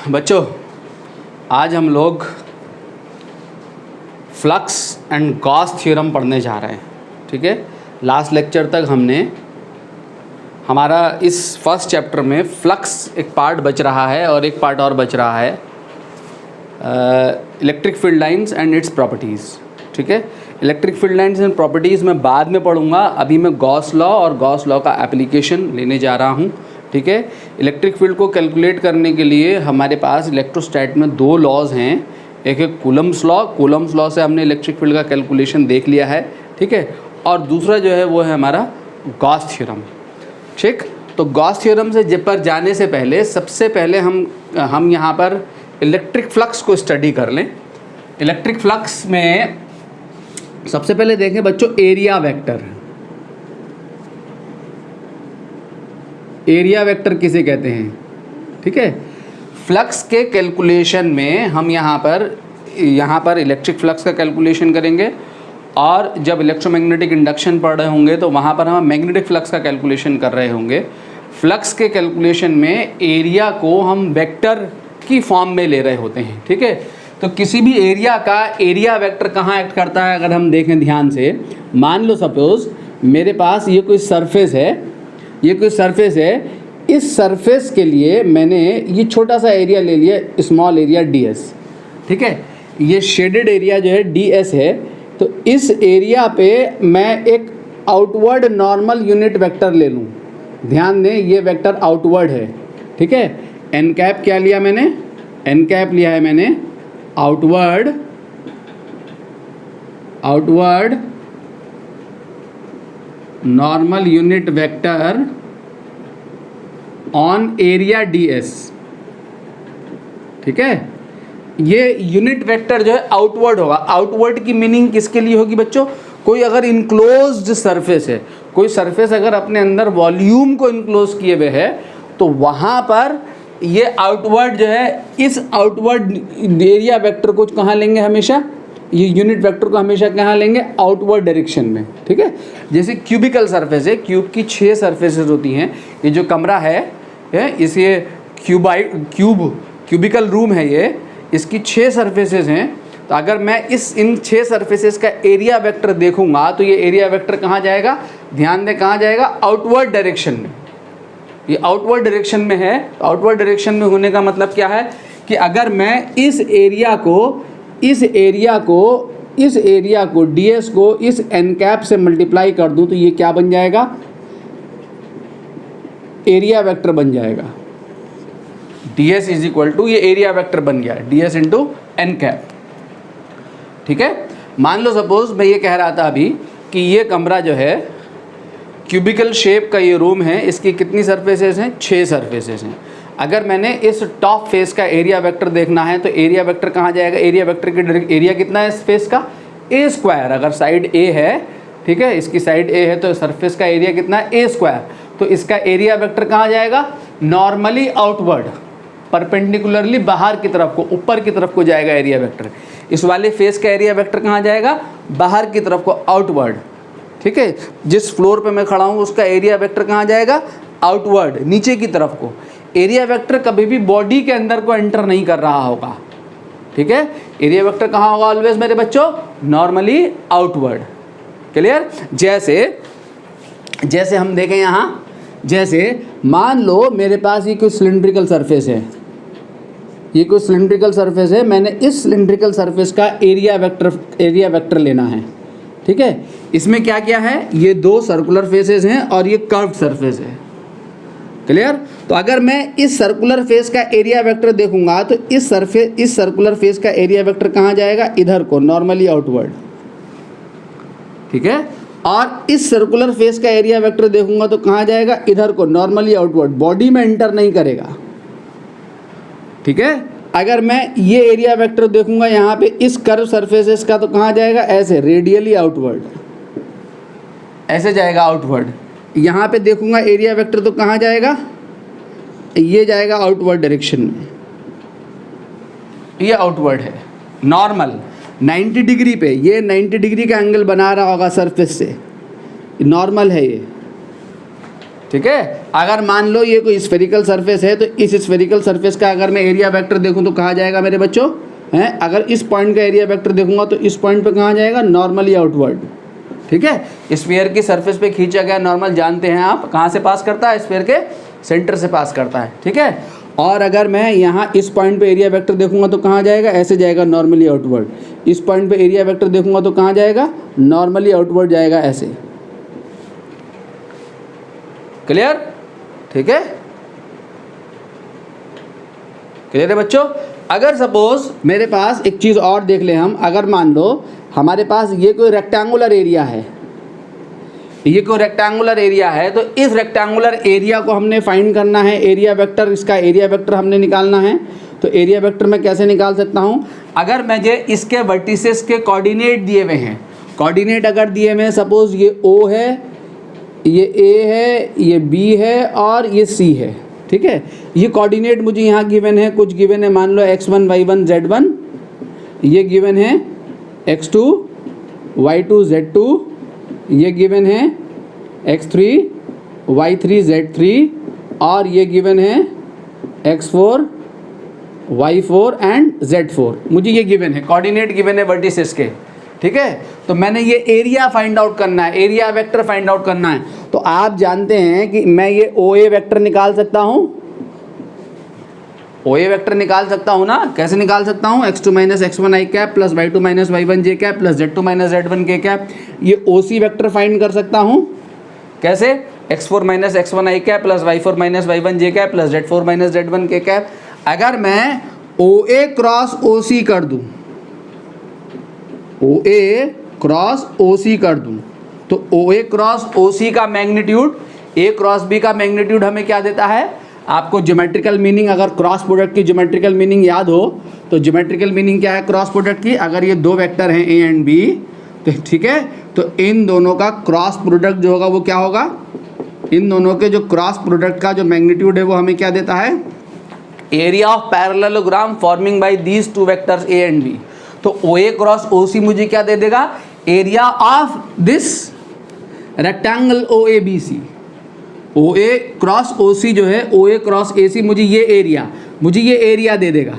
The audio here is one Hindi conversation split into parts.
बच्चों, आज हम लोग फ्लक्स एंड गॉस थ्योरम पढ़ने जा रहे हैं। ठीक है, लास्ट लेक्चर तक हमने हमारा इस फर्स्ट चैप्टर में फ्लक्स एक पार्ट बच रहा है और एक पार्ट और बच रहा है electric field lines and it's properties. ठीक है, electric field lines and properties मैं बाद में पढ़ूंगा। अभी मैं गॉस लॉ और गॉस लॉ का एप्लीकेशन लेने जा रहा हूँ। ठीक है, इलेक्ट्रिक फील्ड को कैलकुलेट करने के लिए हमारे पास इलेक्ट्रोस्टैट में दो लॉज हैं। एक है कूलम्स लॉ, कूलम्स लॉ से हमने इलेक्ट्रिक फील्ड का कैलकुलेशन देख लिया है। ठीक है, और दूसरा जो है वो है हमारा गॉस थ्योरम। ठीक, तो गॉस थ्योरम से पर जाने से पहले सबसे पहले हम यहाँ पर इलेक्ट्रिक फ्लक्स को स्टडी कर लें। इलेक्ट्रिक फ्लक्स में सबसे पहले देखें बच्चों एरिया वेक्टर। एरिया वेक्टर किसे कहते हैं? ठीक है, फ्लक्स के कैलकुलेशन में हम यहाँ पर इलेक्ट्रिक फ्लक्स का कैलकुलेशन करेंगे और जब इलेक्ट्रोमैग्नेटिक इंडक्शन पढ़ रहे होंगे तो वहाँ पर हम मैग्नेटिक फ्लक्स का कैलकुलेशन कर रहे होंगे। फ्लक्स के कैलकुलेशन में एरिया को हम वेक्टर की फॉर्म में ले रहे होते हैं। ठीक है, तो किसी भी एरिया का एरिया वेक्टर कहाँ एक्ट करता है अगर हम देखें ध्यान से, मान लो सपोज मेरे पास ये कोई सरफेस है, इस सरफेस के लिए मैंने ये छोटा सा एरिया ले लिया, स्मॉल एरिया ds। ठीक है, ये शेडेड एरिया जो है ds है। तो इस एरिया पे मैं एक आउटवर्ड नॉर्मल यूनिट वेक्टर ले लूँ। ध्यान दें, ये वेक्टर आउटवर्ड है। ठीक है, एन कैप क्या लिया मैंने? एन कैप लिया है मैंने outward normal unit vector on area ds। ठीक है, ये यूनिट वेक्टर जो है आउटवर्ड होगा। आउटवर्ड की मीनिंग किसके लिए होगी बच्चों? कोई अगर इनक्लोज्ड सरफेस है, कोई सरफेस अगर अपने अंदर वॉल्यूम को इनक्लोज किए हुए है तो वहाँ पर ये आउटवर्ड जो है, इस आउटवर्ड एरिया वेक्टर को कहाँ लेंगे हमेशा? ये यूनिट वेक्टर को हमेशा कहाँ लेंगे? आउटवर्ड डायरेक्शन में। ठीक है, जैसे क्यूबिकल सरफेस है, क्यूब की 6 सरफेसेस होती हैं। ये जो कमरा है इसे क्यूबिकल रूम है, ये इसकी 6 सरफेसेस हैं। तो अगर मैं इन 6 सरफेसेस का एरिया वेक्टर देखूंगा तो ये एरिया वेक्टर कहाँ जाएगा? ध्यान दें, कहाँ जाएगा? आउटवर्ड डायरेक्शन में। ये आउटवर्ड डायरेक्शन में है। तो आउटवर्ड डायरेक्शन में होने का मतलब क्या है कि अगर मैं इस एरिया को ds को इस n कैप से मल्टीप्लाई कर दूं तो ये क्या बन जाएगा? एरिया वेक्टर बन जाएगा। ds इज इक्वल टू, ये एरिया वेक्टर बन गया ds इंटू n कैप। ठीक है, मान लो सपोज मैं ये कह रहा था अभी कि ये कमरा जो है क्यूबिकल शेप का ये रूम है, इसकी कितनी सरफेसेस हैं? 6 सरफेसेस हैं। अगर मैंने इस टॉप फेस का एरिया वेक्टर देखना है तो एरिया वेक्टर कहाँ जाएगा? एरिया वेक्टर की एरिया कितना है इस फेस का? a square. अगर साइड a है, ठीक है, इसकी साइड a है तो सरफेस का एरिया कितना है? a square. तो इसका एरिया वेक्टर कहाँ जाएगा? नॉर्मली आउटवर्ड, परपेंडिकुलरली बाहर की तरफ को, ऊपर की तरफ को जाएगा एरिया वेक्टर। इस वाले फेस का एरिया वेक्टर कहाँ जाएगा? बाहर की तरफ को, आउटवर्ड। ठीक है, जिस फ्लोर पे मैं खड़ा हूँ उसका एरिया वेक्टर कहाँ जाएगा? आउटवर्ड, नीचे की तरफ को। एरिया वेक्टर कभी भी बॉडी के अंदर को एंटर नहीं कर रहा होगा। ठीक है, एरिया वेक्टर कहाँ होगा ऑलवेज मेरे बच्चों? Normally outward. क्लियर? जैसे हम देखें यहाँ, जैसे मान लो मेरे पास ये कोई सिलिंड्रिकल सरफेस है, मैंने इस सिलिंड्रिकल सरफेस का एरिया वेक्टर लेना है। ठीक है, इसमें क्या क्या है? ये 2 सर्कुलर फेसेस हैं और ये कर्व्ड सरफेस है। क्लियर? तो अगर मैं इस सर्कुलर फेस का एरिया वेक्टर देखूंगा तो इस सर्कुलर फेस का एरिया वेक्टर कहाँ जाएगा? इधर को, नॉर्मली आउटवर्ड। ठीक है, और इस सर्कुलर फेस का एरिया वेक्टर देखूंगा तो कहाँ जाएगा? इधर को, नॉर्मली आउटवर्ड, बॉडी में एंटर नहीं करेगा। ठीक है, अगर मैं ये एरिया वेक्टर देखूंगा यहाँ पे इस कर्व सरफेसेस का तो कहाँ जाएगा? ऐसे, रेडियली आउटवर्ड, ऐसे जाएगा आउटवर्ड। यहाँ पे देखूंगा एरिया वेक्टर तो कहाँ जाएगा? ये जाएगा आउटवर्ड डायरेक्शन में। ये आउटवर्ड है, नॉर्मल 90 डिग्री पे, ये 90 डिग्री का एंगल बना रहा होगा सरफेस से, नॉर्मल है ये। ठीक है। अगर मान लो ये कोई स्फेरिकल सरफेस है तो इस स्फेरिकल सरफेस का अगर मैं एरिया वेक्टर देखूं तो कहाँ जाएगा मेरे बच्चों हैं। अगर इस पॉइंट का एरिया वेक्टर देखूंगा तो इस पॉइंट पे कहाँ जाएगा, नॉर्मली आउटवर्ड। ठीक है, स्फीयर की सरफेस पे खींचा गया नॉर्मल जानते हैं आप कहाँ से पास करता है, स्फीयर के सेंटर से पास करता है। ठीक है, और अगर मैं यहाँ इस पॉइंट पे एरिया वेक्टर देखूंगा तो कहाँ जाएगा, ऐसे जाएगा नॉर्मली आउटवर्ड। इस पॉइंट पे एरिया वेक्टर देखूंगा तो कहाँ जाएगा, नॉर्मली आउटवर्ड जाएगा, ऐसे। क्लियर? ठीक है, क्लियर है बच्चों। अगर सपोज मेरे पास एक चीज़ और देख ले हम, अगर मान लो हमारे पास ये कोई रेक्टेंगुलर एरिया है, ये कोई रेक्टेंगुलर एरिया है, तो इस रेक्टेंगुलर एरिया को हमने फाइंड करना है, एरिया वेक्टर, इसका एरिया वेक्टर हमने निकालना है। तो एरिया वेक्टर मैं कैसे निकाल सकता हूँ, अगर मुझे इसके वर्टिसेस के कोऑर्डिनेट दिए हुए हैं, कोऑर्डिनेट अगर दिए हुए हैं, सपोज ये O है, ये A है, ये B है और ये C है। ठीक है, ये कोऑर्डिनेट मुझे यहाँ गिवन है, कुछ गिवन है, मान लो x1 y1 z1, ये गिवन है x2 y2 z2, ये गिवन है x3 y3 z3 और ये गिवन है x4 y4 एंड z4। मुझे ये गिवन है, कोऑर्डिनेट गिवन है वर्टिसेस के। ठीक है, तो मैंने ये एरिया फाइंड आउट करना है, एरिया वेक्टर फाइंड आउट करना है। तो आप जानते हैं कि मैं ये OA वेक्टर निकाल सकता हूँ, OA वेक्टर निकाल सकता हूँ ना। कैसे निकाल सकता हूँ, x2 minus x1 i cap plus y2 minus y1 j cap plus z2 minus z1 k cap. ये OC वेक्टर फाइंड कर सकता हूँ कैसे, x4 minus x1 i cap plus y4 minus y1 j cap plus z4 minus z1 k cap. अगर मैं OA क्रॉस OC कर दूँ, OA क्रॉस OC कर दूँ, तो OA क्रॉस OC का मैग्नीट्यूड A क्रॉस B का मैग्नीट्यूड हमें क्या देता है, आपको ज्योमेट्रिकल मीनिंग, अगर क्रॉस प्रोडक्ट की ज्योमेट्रिकल मीनिंग याद हो तो ज्योमेट्रिकल मीनिंग क्या है क्रॉस प्रोडक्ट की, अगर ये दो वेक्टर हैं A एंड B, तो ठीक है, तो इन दोनों का क्रॉस प्रोडक्ट जो होगा वो क्या होगा, इन दोनों के जो क्रॉस प्रोडक्ट का जो मैग्नीट्यूड है वो हमें क्या देता है, area of parallelogram forming by these two vectors A and B। तो OA क्रॉस OC मुझे क्या दे देगा, area of this rectangle OABC। OA cross OC जो है, OA क्रॉस AC मुझे ये एरिया दे देगा।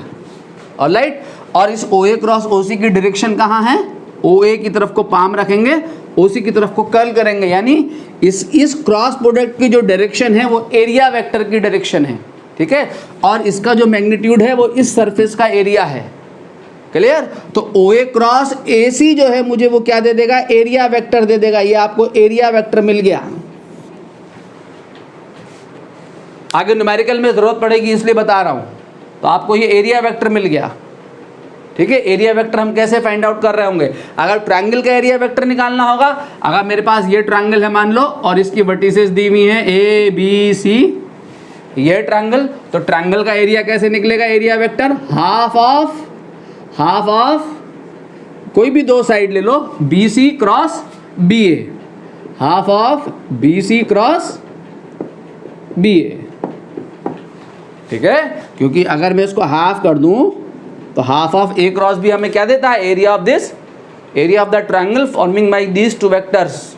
ऑलराइट, और इस OA क्रॉस OC की डायरेक्शन कहाँ है, OA की तरफ को पाम रखेंगे, OC की तरफ को कर्ल करेंगे, यानी इस क्रॉस प्रोडक्ट की जो डायरेक्शन है वो एरिया वेक्टर की डायरेक्शन है। ठीक है, और इसका जो मैग्नीट्यूड है वो इस सरफेस का एरिया है। क्लियर? तो OA क्रॉस AC जो है मुझे वो क्या दे देगा, एरिया वेक्टर दे देगा। ये आपको एरिया वेक्टर मिल गया। आगे न्यूमेरिकल में जरूरत पड़ेगी इसलिए बता रहा हूं, तो आपको ये एरिया वेक्टर मिल गया। ठीक है, एरिया वेक्टर हम कैसे फाइंड आउट कर रहे होंगे, अगर ट्रायंगल का एरिया वेक्टर निकालना होगा, अगर मेरे पास ये ट्रायंगल है मान लो और इसकी वर्टिसेस दी हुई हैं ABC, ये ट्रायंगल, तो ट्रायंगल का एरिया कैसे निकलेगा, एरिया वेक्टर हाफ ऑफ कोई भी दो साइड ले लो, BC cross BA, half of BC cross BA। ठीक है, क्योंकि अगर मैं इसको हाफ कर दूं तो half of A cross B हमें क्या देता है, area of this, area of the triangle forming by these two vectors.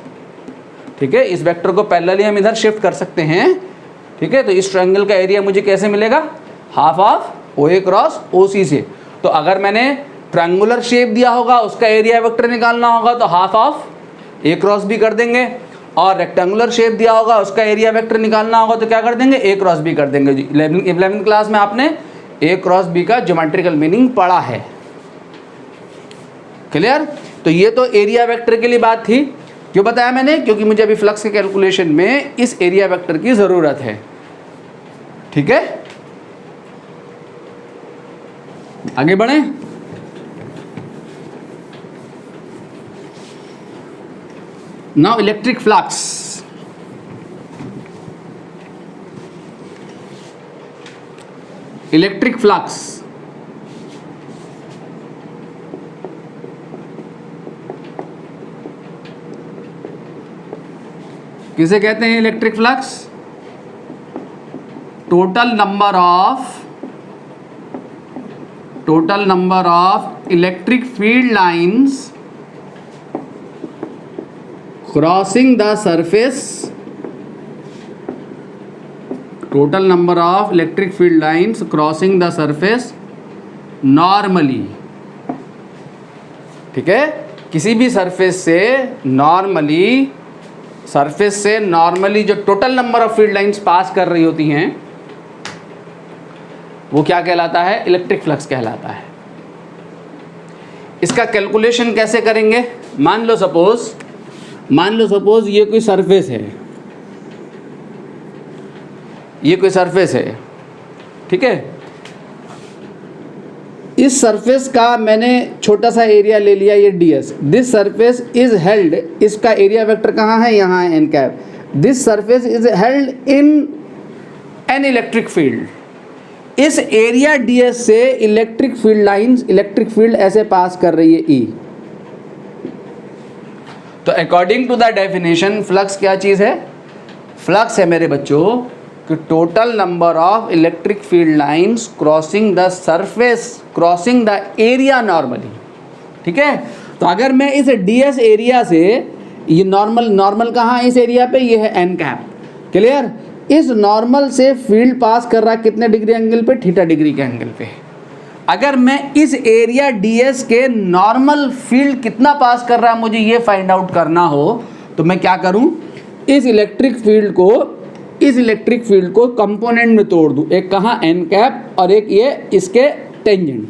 ठीक है, इस वेक्टर को पैरेलली हम इधर शिफ्ट कर सकते हैं। ठीक है, तो इस ट्रायंगल का एरिया मुझे कैसे मिलेगा, half of OA cross OC से। तो अगर मैंने ट्रायंगुलर शेप दिया होगा उसका एरिया वेक्टर निकालना होगा तो half of A cross B कर देंगे, और रेक्टेंगुलर शेप दिया होगा उसका एरिया वेक्टर निकालना होगा तो क्या कर देंगे, A क्रॉस B कर देंगे। जी 11वीं क्लास में आपने A क्रॉस B का ज्योमेट्रिकल मीनिंग पढ़ा है। क्लियर? तो ये तो एरिया वेक्टर के लिए बात थी। क्यों बताया मैंने, क्योंकि मुझे अभी फ्लक्स के कैलकुलेशन में इस एरिया वेक्टर की ज़रूरत है। ठीक है, आगे बढ़ें। Now electric flux. Electric flux किसे कहते हैं, electric flux total number of electric field lines crossing the surface total number of electric field lines crossing the surface normally. ठीक है, किसी भी सरफेस से नॉर्मली जो total number of field lines pass कर रही होती हैं वो क्या कहलाता है? इलेक्ट्रिक फ्लक्स कहलाता है। इसका कैलकुलेशन कैसे करेंगे? मान लो सपोज ये कोई सरफेस है, ठीक है। इस सरफेस का मैंने छोटा सा एरिया ले लिया, ये ds। This surface is held, इसका एरिया वेक्टर कहाँ है? यहाँ है, n cap. This surface is held in an electric field. इस एरिया ds से इलेक्ट्रिक फील्ड ऐसे पास कर रही है E। तो according to the definition flux क्या चीज़ है? फ्लक्स है मेरे बच्चों कि total number of electric field lines crossing the surface, crossing the area normally. ठीक है, तो अगर मैं इस ds एरिया से, ये नॉर्मल कहाँ है इस एरिया पे? ये है n कैप। क्लियर? इस नॉर्मल से फील्ड पास कर रहा है कितने डिग्री एंगल पे? थीटा डिग्री के एंगल पे। अगर मैं इस एरिया ds के नॉर्मल फील्ड कितना पास कर रहा है मुझे ये फाइंड आउट करना हो तो मैं क्या करूं? इस इलेक्ट्रिक फील्ड को कंपोनेंट में तोड़ दूं। एक कहाँ? n कैप और एक ये इसके टेंजेंट।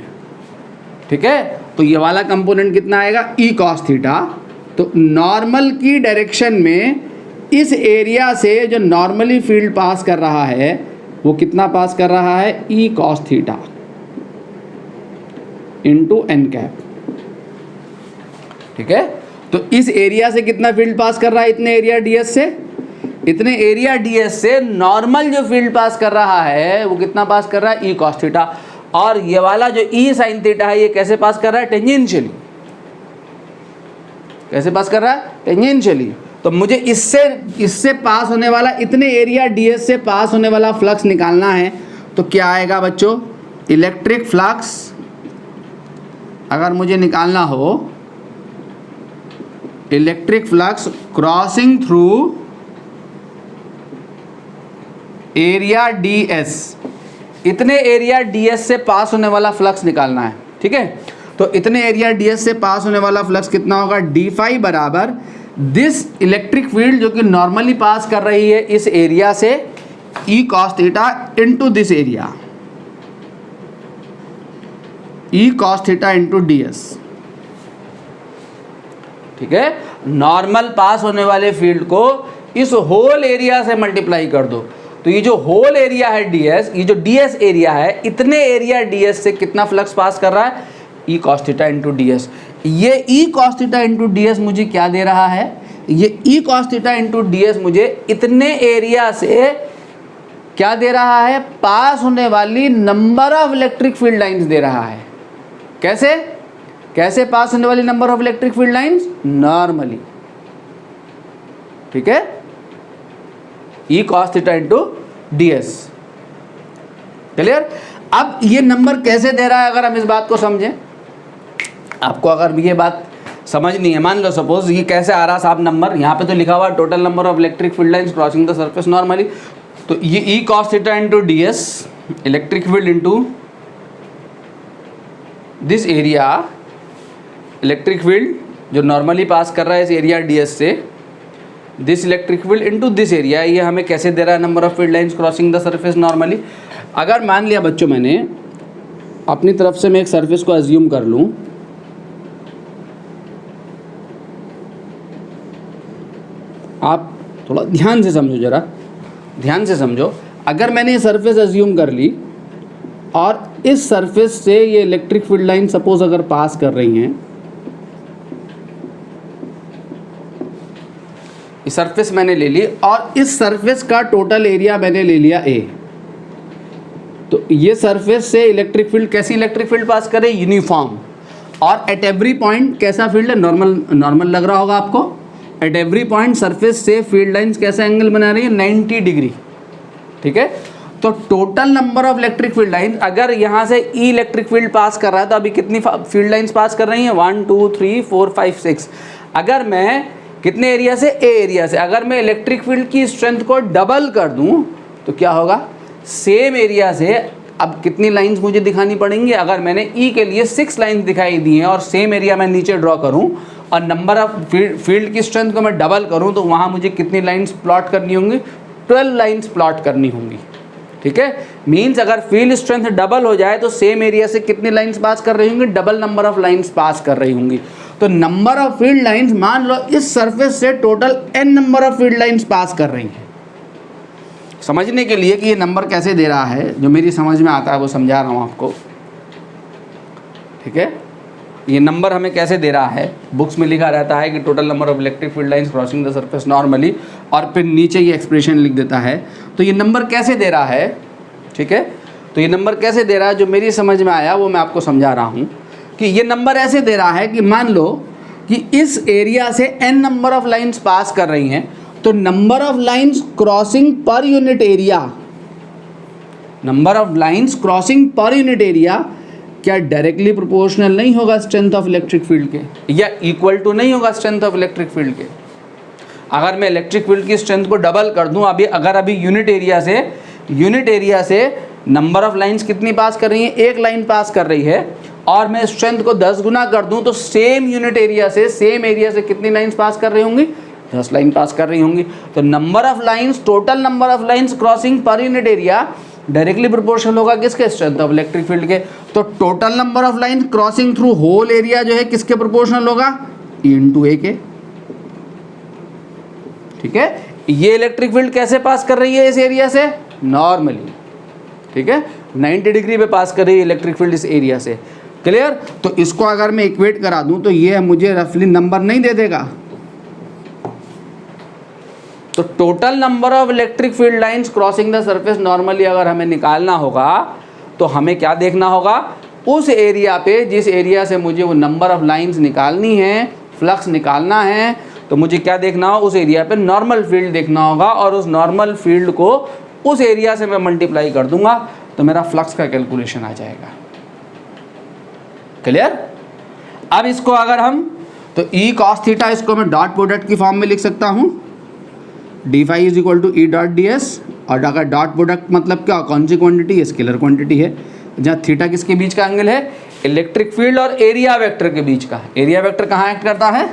ठीक है, तो ये वाला कंपोनेंट कितना आएगा? E cos theta. तो नॉर्मल की डायरेक्शन में इस एरिया से जो नॉर्मली फील्ड पास कर रहा है वो कितना पास कर रहा है? E cos theta into n cap. ठीक है, तो इस एरिया से कितना फील्ड पास कर रहा है? इतने एरिया ds से नॉर्मल जो फील्ड पास कर रहा है वो कितना पास कर रहा है? E cos theta. और ये वाला जो E sin थीटा है ये कैसे पास कर रहा है? टेंजेंशियली। कैसे पास कर रहा है? टेंजेंशियली। तो मुझे इससे पास होने वाला, इतने एरिया ds से पास होने वाला फ्लक्स निकालना है। तो क्या आएगा बच्चों? इलेक्ट्रिक फ्लक्स अगर मुझे निकालना हो, electric flux crossing through area ds, इतने एरिया ds से पास होने वाला फ्लक्स निकालना है। ठीक है, तो इतने एरिया ds से पास होने वाला फ्लक्स कितना होगा? d फाई बराबर दिस इलेक्ट्रिक फील्ड जो कि नॉर्मली पास कर रही है इस एरिया से E cos theta into this area, E cos theta into ds। ठीक है, नॉर्मल पास होने वाले फील्ड को इस होल एरिया से मल्टीप्लाई कर दो। तो ये जो होल एरिया है ds, ये जो ds एरिया है, इतने एरिया ds से कितना फ्लक्स पास कर रहा है? E cos theta into ds। ये E cos theta into ds मुझे क्या दे रहा है? ये E cos theta into ds मुझे इतने एरिया से क्या दे रहा है? पास होने वाली number of electric field lines दे रहा है। कैसे पास होने वाली number of electric field lines? Normally. ठीक है, E cos theta into ds। Clear? अब ये नंबर कैसे दे रहा है अगर हम इस बात को समझें, आपको अगर ये बात समझनी है, मान लो सपोज ये कैसे आ रहा साहब नंबर, यहाँ पे तो लिखा हुआ total number of electric field lines crossing the surface normally. तो ये E cos theta into ds, electric field into this area, electric field जो नॉर्मली पास कर रहा है इस एरिया ds से, this electric field into this area, ये हमें कैसे दे रहा है? Number of field lines crossing the surface normally. अगर मान लिया बच्चों मैंने अपनी तरफ से मैं एक सरफेस को अज्यूम कर लूँ, आप थोड़ा ध्यान से समझो, जरा ध्यान से समझो। अगर मैंने ये सरफेस अज्यूम कर ली और इस सरफेस से ये इलेक्ट्रिक फील्ड लाइन सपोज अगर पास कर रही हैं, इस सरफेस मैंने ले ली और इस सरफेस का टोटल एरिया मैंने ले लिया A। तो ये सरफेस से इलेक्ट्रिक फील्ड, कैसी इलेक्ट्रिक फील्ड पास करे? यूनिफॉर्म। और एट एवरी पॉइंट कैसा फील्ड है? नॉर्मल लग रहा होगा आपको। एट एवरी पॉइंट सरफेस से फील्ड लाइंस कैसा एंगल बना रही है? 90 डिग्री। ठीक है, तो total number of electric field line, अगर यहाँ से E इलेक्ट्रिक फील्ड पास कर रहा है तो अभी कितनी फील्ड लाइंस पास कर रही हैं? 1 2 3 4 5 6। अगर मैं कितने एरिया से? A एरिया से, अगर मैं इलेक्ट्रिक फील्ड की स्ट्रेंथ को डबल कर दूं तो क्या होगा, सेम एरिया से अब कितनी लाइंस मुझे दिखानी पड़ेंगी, अगर मैंने ई के लिए 6 लाइंस दिखाई दी हैं और सेम एरिया मैं नीचे ड्रॉ करूं और नंबर ऑफ फील्ड की स्ट्रेंथ को मैं डबल करूं, तो वहाँ मुझे कितनी लाइंस प्लॉट करनी होंगी, 12 लाइंस प्लॉट करनी होंगी। ठीक है, मीन्स अगर फील्ड स्ट्रेंथ डबल हो जाए तो सेम एरिया से कितनी लाइंस पास कर रही होंगी, double number of lines pass कर रही होंगी। तो नंबर ऑफ फील्ड लाइंस, मान लो इस सरफेस से total n number of field lines pass कर रही हैं। समझने के लिए कि ये नंबर कैसे दे रहा है, जो मेरी समझ में आता है वो समझा रहा हूँ आपको। ठीक है, ये नंबर हमें कैसे दे रहा है, बुक्स में लिखा रहता है कि total number of electric field lines crossing the surface normally, और फिर नीचे ये एक्सप्रेशन लिख देता है। तो ये नंबर कैसे दे रहा है, ठीक है, तो ये नंबर कैसे दे रहा है, जो मेरी समझ में आया वो मैं आपको समझा रहा हूँ कि ये नंबर ऐसे दे रहा है कि मान लो कि इस एरिया से n number of lines pass कर रही हैं, तो number of lines crossing per unit area, number of lines crossing per unit area क्या डायरेक्टली प्रोपोर्शनल नहीं होगा स्ट्रेंथ ऑफ इलेक्ट्रिक फील्ड के, या इक्वल टू नहीं होगा स्ट्रेंथ ऑफ इलेक्ट्रिक फील्ड के। अगर मैं इलेक्ट्रिक फील्ड की स्ट्रेंथ को डबल कर दूं, अभी यूनिट एरिया से नंबर ऑफ लाइंस कितनी पास कर रही है, 1 लाइन पास कर रही है, और मैं स्ट्रेंथ को 10 गुना कर दूं तो सेम एरिया से कितनी लाइंस पास कर रही होंगी, 10 लाइन पास कर रही होंगी। तो number of lines, total number of lines crossing per unit area directly proportional होगा किसके, स्ट्रेंथ ऑफ इलेक्ट्रिक फील्ड के। तो total number of lines crossing through whole area जो है किसके प्रोपोर्शनल होगा, E इंटू ए के। ठीक है, ये इलेक्ट्रिक फील्ड कैसे पास कर रही है इस एरिया से, नॉर्मली। ठीक है, 90 डिग्री पे पास कर रही है इलेक्ट्रिक फील्ड इस एरिया से। क्लियर, तो इसको अगर मैं इक्वेट करा दूं तो ये मुझे रफली नंबर नहीं दे देगा। तो total number of electric field lines crossing the surface normally अगर हमें निकालना होगा तो हमें क्या देखना होगा, उस एरिया पे जिस एरिया से मुझे वो नंबर ऑफ लाइंस निकालनी है, फ्लक्स निकालना है, तो मुझे क्या देखना हो, उस एरिया पे नॉर्मल फील्ड देखना होगा, और उस नॉर्मल फील्ड को उस एरिया से मैं मल्टीप्लाई कर दूंगा तो मेरा फ्लक्स का कैलकुलेशन आ जाएगा। क्लियर, अब इसको अगर हम, तो E cos थीटा इसको मैं डॉट प्रोडक्ट की फॉर्म में लिख सकता हूँ, D phi is equal to E dot D S. और अगर डॉट प्रोडक्ट मतलब क्या, कौन सी क्वांटिटी है, स्केलर क्वांटिटी है, जहाँ थीटा किसके बीच का एंगल है, इलेक्ट्रिक फील्ड और एरिया वेक्टर के बीच का। एरिया वेक्टर कहाँ एक्ट करता है,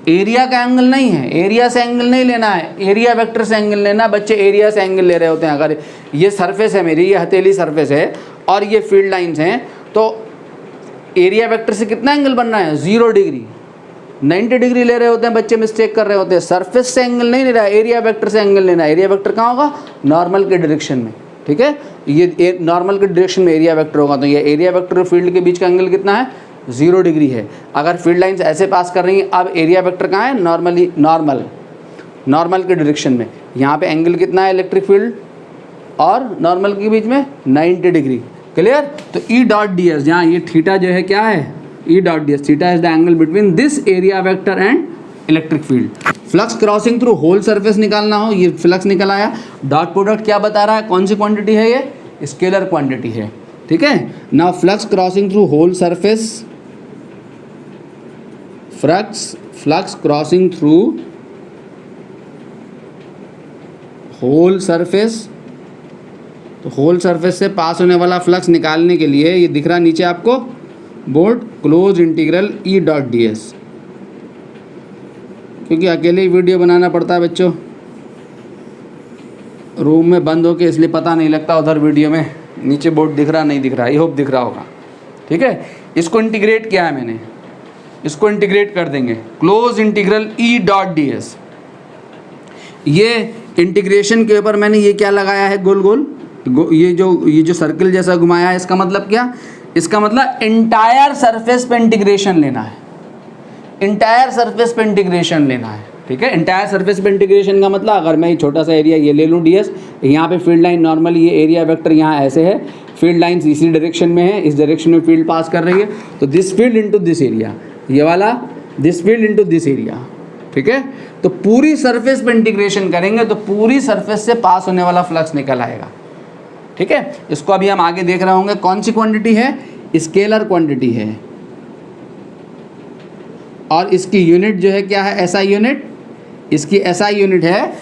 एरिया का एंगल नहीं है, एरिया से एंगल नहीं लेना है, एरिया वेक्टर से एंगल लेना। बच्चे एरिया से एंगल ले रहे होते हैं। अगर ये सरफेस है मेरी, ये हथेली सरफेस है और ये फील्ड लाइंस हैं, तो एरिया वेक्टर से कितना एंगल बनना है, 0 डिग्री। 90 डिग्री ले रहे होते हैं बच्चे, मिस्टेक कर रहे होते हैं। सरफेस से एंगल नहीं ले रहा है, एरिया वेक्टर से एंगल लेना है। एरिया वेक्टर कहाँ होगा, नॉर्मल के डायरेक्शन में। ठीक है, ये नॉर्मल के डायरेक्शन में एरिया वेक्टर होगा, तो ये एरिया वेक्टर और फील्ड के बीच का एंगल कितना है, 0 डिग्री है। अगर फील्ड लाइंस ऐसे पास कर रही हैं, अब एरिया वेक्टर कहाँ है, नॉर्मल के डायरेक्शन में। यहाँ पे एंगल कितना है इलेक्ट्रिक फील्ड और नॉर्मल के बीच में, 90 डिग्री। क्लियर, तो ई डॉट डी एस, जहाँ ये थीटा जो है क्या है, E dot D S, theta is the angle between this area vector and electric field. Flux crossing through whole surface निकालना हो, ये फ्लक्स निकल आया। डॉट प्रोडक्ट क्या बता रहा है, कौन सी क्वांटिटी है, ये स्केलर क्वांटिटी है। ठीक है, now flux crossing through whole surface, flux crossing through whole surface, तो होल सरफेस से पास होने वाला फ्लक्स निकालने के लिए ये दिख रहा नीचे आपको board, close integral E dot D S. क्योंकि अकेले ही वीडियो बनाना पड़ता है बच्चों, रूम में बंद होके, इसलिए पता नहीं लगता उधर वीडियो में नीचे बोर्ड दिख रहा नहीं दिख रहा। आई होप दिख रहा होगा। ठीक है, इसको इंटीग्रेट किया है मैंने, इसको इंटीग्रेट कर देंगे, close integral E dot D S. ये इंटीग्रेशन के ऊपर मैंने ये क्या लगाया है, गोल गोल, ये जो सर्कल जैसा घुमाया है, इसका मतलब क्या, इसका मतलब इंटायर सरफेस पे इंटीग्रेशन लेना है, इंटायर सरफेस पे इंटीग्रेशन लेना है। ठीक है, इंटायर सरफेस पे इंटीग्रेशन का मतलब, अगर मैं छोटा सा एरिया ये ले लूँ डीएस, यहाँ पे फील्ड लाइन नॉर्मली ये एरिया वेक्टर यहाँ ऐसे है, फील्ड लाइंस इसी डायरेक्शन में है, इस डायरेक्शन में फील्ड पास कर रही है, तो this field into this area, ये वाला this field into this area. ठीक है, तो पूरी सरफेस पे इंटीग्रेशन करेंगे तो पूरी सरफेस से पास होने वाला फ्लक्स निकल आएगा। ठीक है, इसको अभी हम आगे देख रहे होंगे। कौन सी क्वांटिटी है, स्केलर क्वांटिटी है, और इसकी यूनिट जो है क्या है, एसआई यूनिट। इसकी एसआई यूनिट है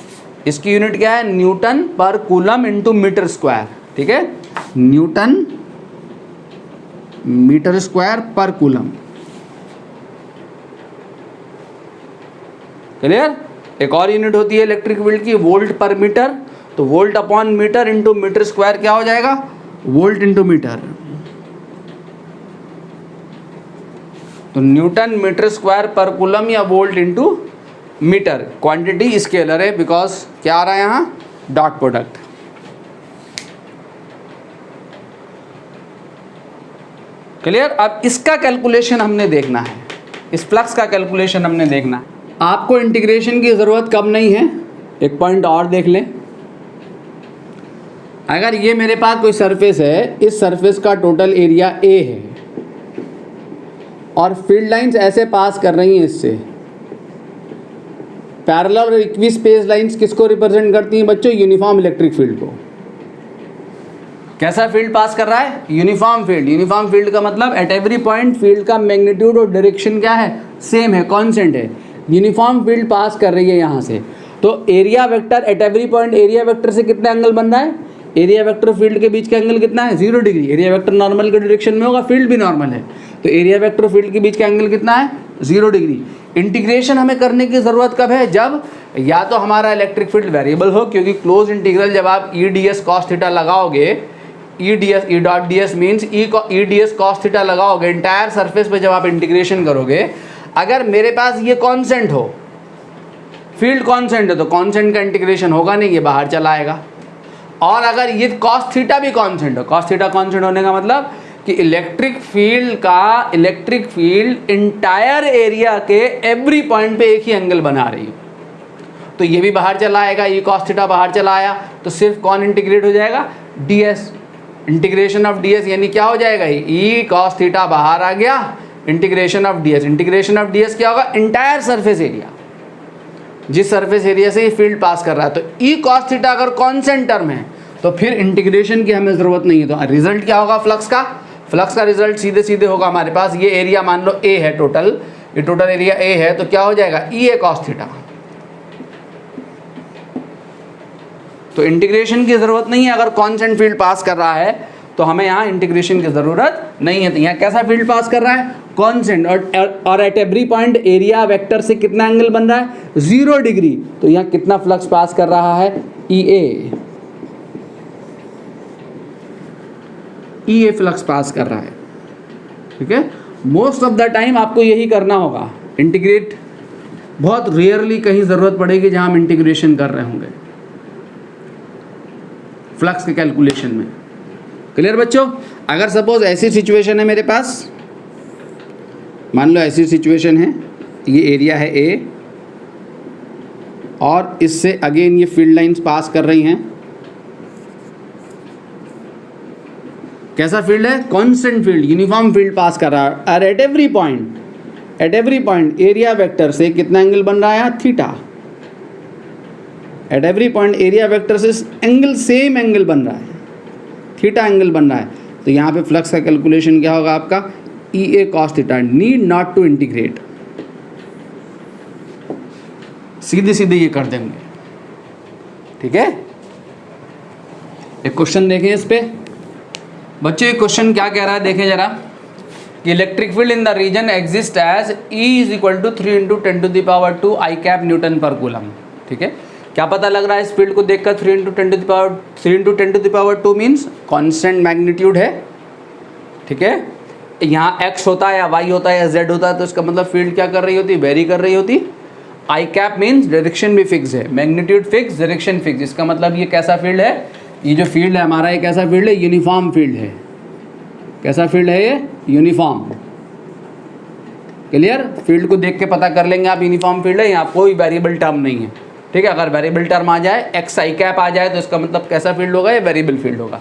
इसकी यूनिट क्या है, न्यूटन पर कूलम इंटू मीटर स्क्वायर, ठीक है, newton metre square per coulomb. Clear. एक और यूनिट होती है इलेक्ट्रिक फील्ड की, वोल्ट पर मीटर, तो volt upon metre into metre square क्या हो जाएगा, वोल्ट इंटू मीटर। तो newton metre square per coulomb या volt into metre, quantity scalar है बिकॉज क्या आ रहा है यहाँ, डॉट प्रोडक्ट। क्लियर। अब इसका कैलकुलेशन हमने देखना है, इस फ्लक्स का कैलकुलेशन हमने देखना है। आपको इंटीग्रेशन की ज़रूरत कब नहीं है, एक पॉइंट और देख लें। अगर ये मेरे पास कोई सरफेस है, इस सरफेस का टोटल एरिया ए है और फील्ड लाइंस ऐसे पास कर रही हैं इससे, पैरेलल और इक्वी स्पेस लाइंस किसको रिप्रेजेंट करती हैं बच्चों, यूनिफॉर्म इलेक्ट्रिक फील्ड को। कैसा फील्ड पास कर रहा है, यूनिफॉर्म फील्ड। यूनिफॉर्म फील्ड का मतलब एट एवरी पॉइंट फील्ड का मैग्नीट्यूड और डायरेक्शन क्या है, सेम है, कांस्टेंट है। यूनिफॉर्म फील्ड पास कर रही है यहाँ से, तो area vector at every point, area vector से कितना एंगल बन रहा है, एरिया वेक्टर फील्ड के बीच का एंगल कितना है, 0 डिग्री। एरिया वेक्टर नॉर्मल के डायरेक्शन में होगा, फील्ड भी नॉर्मल है, तो एरिया वेक्टर फील्ड के बीच का एंगल कितना है, 0 डिग्री। इंटीग्रेशन हमें करने की ज़रूरत कब है, जब या तो हमारा इलेक्ट्रिक फील्ड वेरिएबल हो, क्योंकि क्लोज इंटीग्रल जब आप E D S cos theta लगाओगे, E D S, E dot D S means E D S cos theta लगाओगे इंटायर सरफेस पे, जब आप इंटीग्रेशन करोगे, अगर मेरे पास ये कॉन्सेंट हो, फील्ड कॉन्सेंट है, तो कॉन्सेंट का इंटीग्रेशन होगा नहीं, ये बाहर चला आएगा। और अगर ये कॉस थीटा भी कॉन्सेंट हो, कॉस थीटा कॉन्सेंट होने का मतलब कि इलेक्ट्रिक फील्ड इंटायर एरिया के एवरी पॉइंट पे एक ही एंगल बना रही है, तो ये भी बाहर चला आएगा, ये कॉस थीटा बाहर चला आया, तो सिर्फ कौन इंटीग्रेट हो जाएगा, ds। इंटीग्रेशन ऑफ ds यानी क्या हो जाएगा, ई कॉस थीटा बाहर आ गया, integration of ds। Integration of ds क्या होगा, इंटायर सरफेस एरिया, जिस सरफेस एरिया से ये फील्ड पास कर रहा है। तो ई कॉस थीटा अगर कॉन्स्टेंट टर्म है तो फिर इंटीग्रेशन की हमें ज़रूरत नहीं है। तो रिजल्ट क्या होगा फ्लक्स का, फ्लक्स का रिजल्ट सीधे सीधे होगा हमारे पास, ये एरिया मान लो ए है, टोटल ये टोटल एरिया ए है, तो क्या हो जाएगा, ई ए कॉस थीटा। तो इंटीग्रेशन की ज़रूरत नहीं है, अगर कॉन्स्टेंट फील्ड पास कर रहा है तो हमें यहाँ इंटीग्रेशन की ज़रूरत नहीं है। तो यहाँ कैसा फील्ड पास कर रहा है, कॉन्स्टेंट, और at every point area vector से कितना एंगल बन रहा है, 0 डिग्री। तो यहाँ कितना फ्लक्स पास कर रहा है, ई ए फ्लक्स पास कर रहा है, ठीक है। मोस्ट ऑफ द टाइम आपको यही करना होगा, इंटीग्रेट बहुत रेयरली कहीं ज़रूरत पड़ेगी जहाँ हम इंटीग्रेशन कर रहे होंगे फ्लक्स के कैलकुलेशन में। क्लियर बच्चों। अगर सपोज ऐसी सिचुएशन है मेरे पास, मान लो ऐसी सिचुएशन है, ये एरिया है ए और इससे अगेन ये फील्ड लाइंस पास कर रही हैं, कैसा फील्ड है, कांस्टेंट फील्ड, यूनिफॉर्म फील्ड पास कर रहा है, और at every point area vector से कितना एंगल बन रहा है, theta. At every point area vector से एंगल, सेम एंगल बन रहा है, थीटा एंगल बन रहा है। तो यहाँ पे फ्लक्स का कैलकुलेशन क्या होगा आपका, E A cos theta, need not to integrate, सीधे सीधे ये कर देंगे, ठीक है। एक क्वेश्चन देखें इस पे बच्चों, ये क्वेश्चन क्या कह रहा है, देखें जरा, कि electric field in the region exist as E = 3 × 10⁻² I cap newton पर कूलम, ठीक है। क्या पता लग रहा है इस फील्ड को देखकर, 3 × 10⁻² मीन्स कांस्टेंट मैग्नीट्यूड है, ठीक है। यहाँ x होता है या y होता है या z होता है, तो इसका मतलब फील्ड क्या कर रही होती, वेरी कर रही होती। I कैप मीन्स डायरेक्शन भी फिक्स है, मैग्नीट्यूड फिक्स, डायरेक्शन फिक्स, इसका मतलब ये कैसा फील्ड है, ये जो फील्ड है हमारा, ये कैसा फील्ड है, यूनिफॉर्म फील्ड है। कैसा फील्ड है ये, यूनिफॉर्म। क्लियर। फील्ड को देख के पता कर लेंगे आप, यूनिफॉर्म फील्ड है, यहाँ कोई वेरिएबल टर्म नहीं है, ठीक है। अगर वेरिएबल टर्म आ जाए, एक्स आई कैप आ जाए, तो इसका मतलब कैसा फील्ड होगा, ये वेरिएबल फील्ड होगा।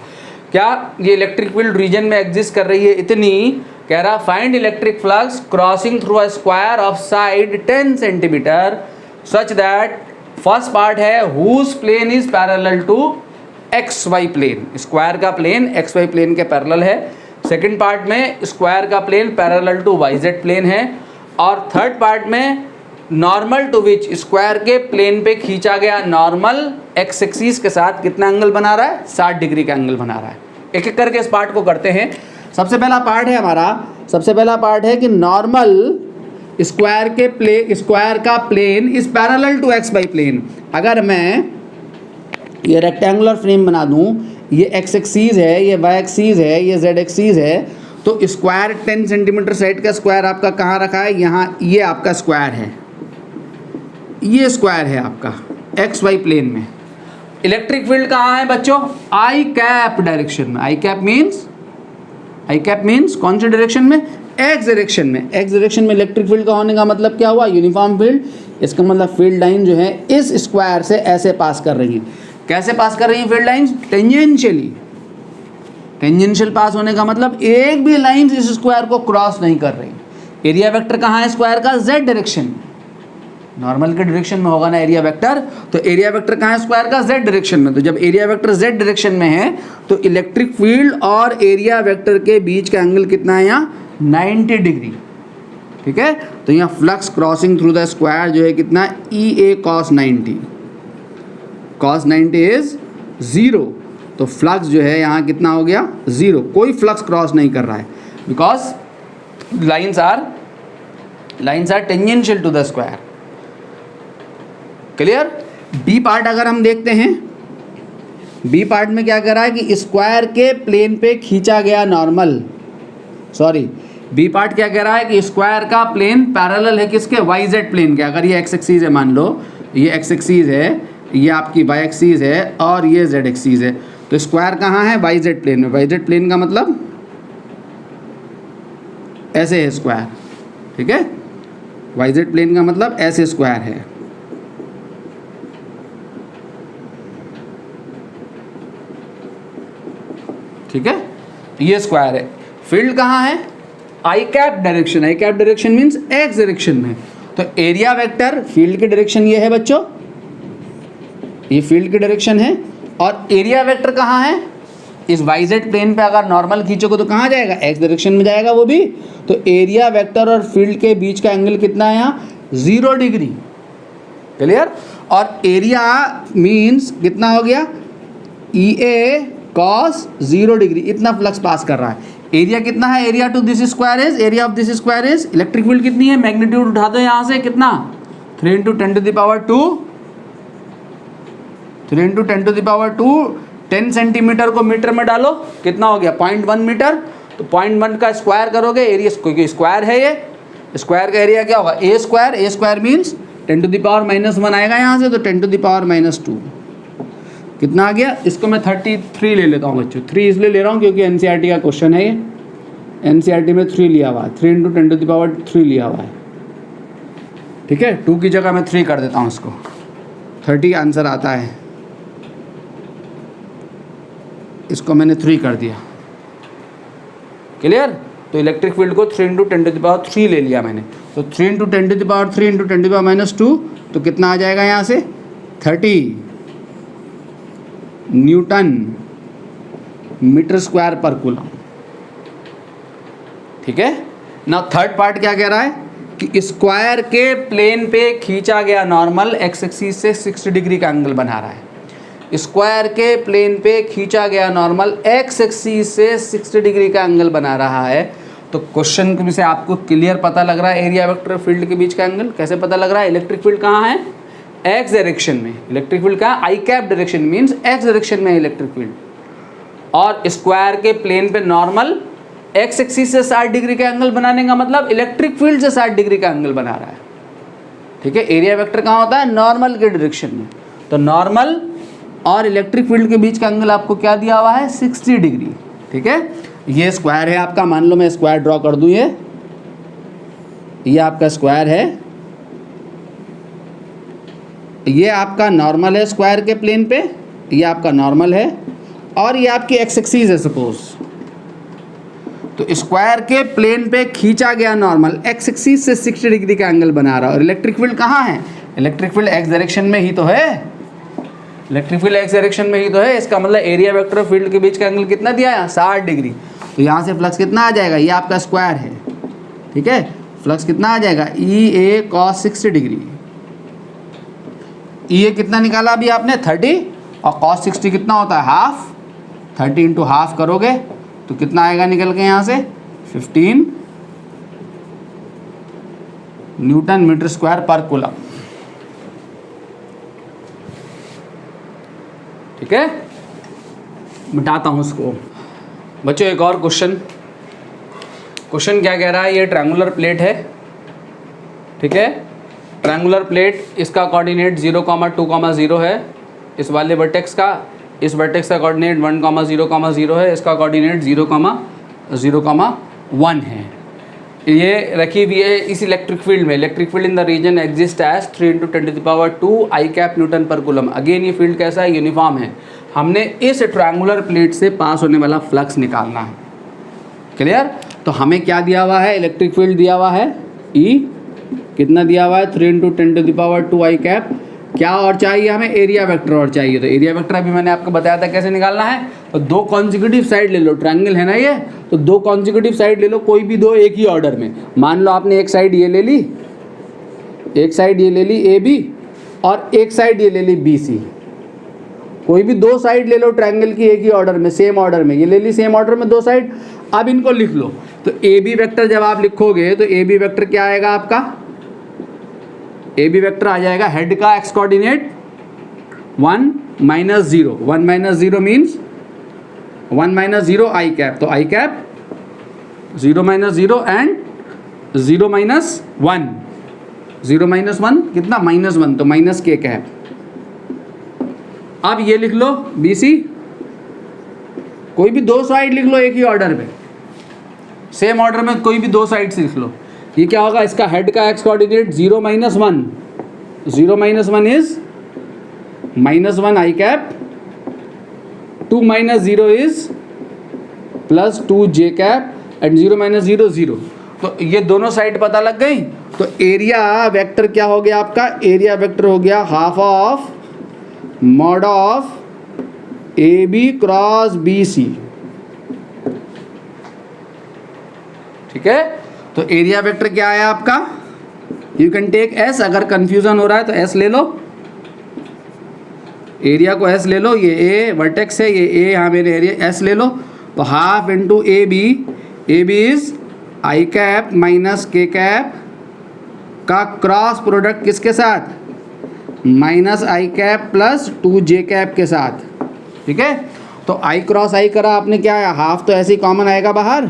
क्या ये इलेक्ट्रिक फील्ड रीजन में एग्जिस्ट कर रही है, इतनी कह रहा, find electric flux crossing through a square of side 10 centimetre such that first part है whose plane is parallel to X Y plane, square का प्लेन एक्स वाई प्लेन के पैरेलल है। सेकंड पार्ट में स्क्वायर का plane parallel to Y Z plane है, और थर्ड पार्ट में नॉर्मल टू विच स्क्वायर के प्लेन पे खींचा गया नॉर्मल एक्स एक्सिस के साथ कितना एंगल बना रहा है, 60 डिग्री का एंगल बना रहा है। एक एक करके इस पार्ट को करते हैं। सबसे पहला पार्ट है हमारा, सबसे पहला पार्ट है कि नॉर्मल स्क्वायर का plane is parallel to X Y plane. अगर मैं ये रेक्टेंगुलर फ्रेम बना दूं, ये एक्स एक्सिस है, ये वाई एक्सिस है, ये जेड एक्सिस है, तो स्क्वायर 10 सेंटीमीटर साइड का स्क्वायर आपका कहाँ रखा है, यहाँ, ये आपका स्क्वायर है, ये स्क्वायर है आपका एक्स वाई प्लेन में। इलेक्ट्रिक फील्ड कहाँ है बच्चों, आई कैप डायरेक्शन में। आई कैप मीन्स कौन सी डायरेक्शन में, एक्स डायरेक्शन में। एक्स डायरेक्शन में इलेक्ट्रिक फील्ड का होने का मतलब क्या हुआ, यूनिफॉर्म फील्ड। इसका मतलब फील्ड लाइन जो है इस स्क्वायर से ऐसे पास कर रही है। कैसे पास कर रही है फील्ड लाइन, टेंजेंशियली। टेंजेंशियल पास होने का मतलब एक भी लाइन इस स्क्वायर को क्रॉस नहीं कर रही। एरिया वेक्टर कहाँ है स्क्वायर का, जेड डायरेक्शन। नॉर्मल के डायरेक्शन में होगा ना एरिया वेक्टर, तो एरिया वेक्टर कहाँ है स्क्वायर का, जेड डायरेक्शन में। तो जब एरिया वेक्टर जेड डायरेक्शन में है तो इलेक्ट्रिक फील्ड और एरिया वेक्टर के बीच का एंगल कितना है यहाँ, 90 डिग्री। ठीक है, तो यहाँ flux crossing through the square जो है कितना, ई ए कॉस 90। कॉस 90 इज 0, तो फ्लक्स जो है यहाँ कितना हो गया, 0। कोई फ्लक्स क्रॉस नहीं कर रहा है, because lines are tangential to the square. Clear. B part अगर हम देखते हैं, बी पार्ट में क्या कर रहा है कि स्क्वायर के प्लेन पे खींचा गया नॉर्मल, सॉरी, बी पार्ट क्या कह रहा है कि स्क्वायर का प्लेन पैरेलल है किसके, वाई जेड प्लेन के। अगर ये एक्स एक्सिस है, मान लो ये एक्स एक्सिस है, ये आपकी वाई एक्सिस है और ये जेड एक्सिस है, तो स्क्वायर कहाँ है, वाई जेड प्लेन में। वाई जेड प्लेन का मतलब ऐसे है स्क्वायर। ठीक है, वाई जेड प्लेन का मतलब ऐसे स्क्वायर है। ठीक है, ये स्क्वायर है। फील्ड कहाँ है, I cap direction. I cap direction means X direction में। तो एरिया वेक्टर, फील्ड की डायरेक्शन ये है बच्चों, ये फील्ड की डायरेक्शन है। और एरिया वेक्टर कहाँ है, इस वाई जेड प्लेन पे अगर नॉर्मल खींचोगे तो कहाँ जाएगा, एक्स डायरेक्शन में जाएगा वो भी। तो एरिया वेक्टर और फील्ड के बीच का एंगल कितना है यहाँ, 0 डिग्री। क्लियर। और एरिया मीन्स कितना हो गया, ई ए कॉस 0 डिग्री, इतना फ्लक्स पास कर रहा है। एरिया कितना है, area to this square is, area of this square is, electric field कितनी है, मैग्नीट्यूड उठा दो यहाँ से, कितना, 3 × 10⁻², 3 × 10⁻², 10 सेंटीमीटर को मीटर में डालो, कितना हो गया, 0.1 मीटर। तो 0.1 का स्क्वायर करोगे, एरिया, क्योंकि स्क्वायर है ये, स्क्वायर का एरिया क्या होगा, ए स्क्वायर मीन्स 10⁻⁻1 आएगा यहाँ से, तो 10⁻²। कितना आ गया, इसको मैं 33 ले लेता हूँ बच्चों। 3 इसलिए ले रहा हूँ क्योंकि एनसीईआरटी का क्वेश्चन है ये, एनसीईआरटी में 3 लिया हुआ है, 3 × 10⁻³ लिया हुआ है। ठीक है, 2 की जगह मैं 3 कर देता हूँ इसको, 30 आंसर आता है, इसको मैंने 3 कर दिया। क्लियर। तो इलेक्ट्रिक फील्ड को 3 × 10⁻³ ले लिया मैंने, तो 3 × 10⁻³ × 10⁻², तो कितना आ जाएगा यहाँ से, 30 Newton metre square per coulomb. ठीक है ना। थर्ड पार्ट क्या कह रहा है कि स्क्वायर के प्लेन पे खींचा गया नॉर्मल एक्स एक्सिस से 60 डिग्री का एंगल बना रहा है। स्क्वायर के प्लेन पे खींचा गया नॉर्मल एक्स एक्सिस से 60 डिग्री का एंगल बना रहा है। तो क्वेश्चन से आपको क्लियर पता लग रहा है एरिया वेक्टर फील्ड के बीच का एंगल कैसे पता लग रहा है। इलेक्ट्रिक फील्ड कहाँ है, एक्स डायरेक्शन में। इलेक्ट्रिक फील्ड का I cap direction means X direction में इलेक्ट्रिक फील्ड, और स्क्वायर के प्लेन पे नॉर्मल एक्स एक्सिस से 60 डिग्री का एंगल बनाने का मतलब इलेक्ट्रिक फील्ड से 60 डिग्री का एंगल बना रहा है। ठीक है, एरिया वेक्टर कहाँ होता है, नॉर्मल के डायरेक्शन में। तो नॉर्मल और इलेक्ट्रिक फील्ड के बीच का एंगल आपको क्या दिया हुआ है, 60 डिग्री। ठीक है, ये स्क्वायर है आपका, मान लो मैं स्क्वायर ड्रॉ कर दूँ, ये आपका स्क्वायर है, ये आपका नॉर्मल है स्क्वायर के प्लेन पे, ये आपका नॉर्मल है, और ये आपकी एक्स एक्सिस है सपोज। तो स्क्वायर के प्लेन पे खींचा गया नॉर्मल एक्स एक्सिस से 60 डिग्री का एंगल बना रहा है। और इलेक्ट्रिक फील्ड कहाँ है, इलेक्ट्रिक फील्ड एक्स डायरेक्शन में ही तो है, इलेक्ट्रिक फील्ड एक्स डायरेक्शन में ही तो है। इसका मतलब एरिया वेक्टर और फील्ड के बीच का एंगल कितना दिया है, 60 डिग्री। तो यहाँ से फ्लक्स कितना आ जाएगा, ये आपका स्क्वायर है। ठीक है, फ्लक्स कितना आ जाएगा, ई ए कॉस 60 डिग्री। ई ए कितना निकाला अभी आपने 30, और कॉस 60 कितना होता है हाफ, 30 इंटू हाफ करोगे तो कितना आएगा निकल के यहाँ से 15 Newton metre square per coulomb. ठीक है, मिटाता हूँ इसको। बच्चों एक और क्वेश्चन क्या कह रहा है, ये ट्रायंगुलर प्लेट है, ठीक है, ट्रायंगुलर प्लेट, इसका कोऑर्डिनेट 0,2,0 है, इस वाले वर्टेक्स का, इस वर्टेक्स का कोऑर्डिनेट 1,0,0 है, इसका कोऑर्डिनेट 0,0,1 है। ये रखी हुई है इस इलेक्ट्रिक फील्ड में। Electric field in the region exist as 3 × 10⁻² I cap newton पर कूलम। अगेन ये फील्ड कैसा है, यूनिफॉर्म है। हमने इस ट्रायंगुलर प्लेट से पास होने वाला फ्लक्स निकालना है। क्लियर? तो हमें क्या दिया हुआ है, इलेक्ट्रिक फील्ड दिया हुआ है E, कितना दिया हुआ है 3 × 10⁻² I कैप। क्या और चाहिए हमें, एरिया वेक्टर और चाहिए। तो एरिया वेक्टर अभी मैंने आपको बताया था कैसे निकालना है। तो दो कॉन्जिक्यूटिव साइड ले लो, ट्रायंगल है ना ये, तो दो कॉन्जिक्यूटिव साइड ले लो, कोई भी दो एक ही ऑर्डर में। मान लो आपने एक साइड ये ले ली, एक साइड ये ले ली AB, और एक साइड ये ले ली BC। कोई भी दो साइड ले लो ट्रायंगल की एक ही ऑर्डर में, सेम ऑर्डर में, ये ले ली सेम ऑर्डर में दो साइड। अब इनको लिख लो। तो AB वेक्टर जब आप लिखोगे तो AB वेक्टर क्या आएगा आपका, AB वेक्टर आ जाएगा हेड का x coordinate 1 - 0। 1 - 0 means 1 - 0 I cap. तो I कैप 0 - 0 एंड 0 - 1, 0 - 1 कितना -1, तो -k कैप। अब ये लिख लो BC, कोई भी दो साइड लिख लो एक ही ऑर्डर में, सेम ऑर्डर में कोई भी दो साइड से लिख लो। ये क्या होगा, इसका हेड का x coordinate 0 - 1, 0 - 1 is -1 I cap, 2 - 0 is +2 J cap, and 0 - 0 0। तो ये दोनों साइड पता लग गई। तो एरिया वेक्टर क्या हो गया आपका, एरिया वेक्टर हो गया half of mod of AB cross BC। ठीक है, तो एरिया वेक्टर क्या है आपका, यू कैन टेक S, अगर कंफ्यूजन हो रहा है तो S ले लो, एरिया को S ले लो, ये A वर्टेक्स है, ये A यहाँ मेरे एरिया, S ले लो। तो half into AB, AB is I cap minus K cap का क्रॉस प्रोडक्ट किसके साथ, -I cap plus 2J cap के साथ। ठीक है, तो I क्रॉस I करा आपने, क्या है हाफ, तो ऐसे ही कॉमन आएगा बाहर,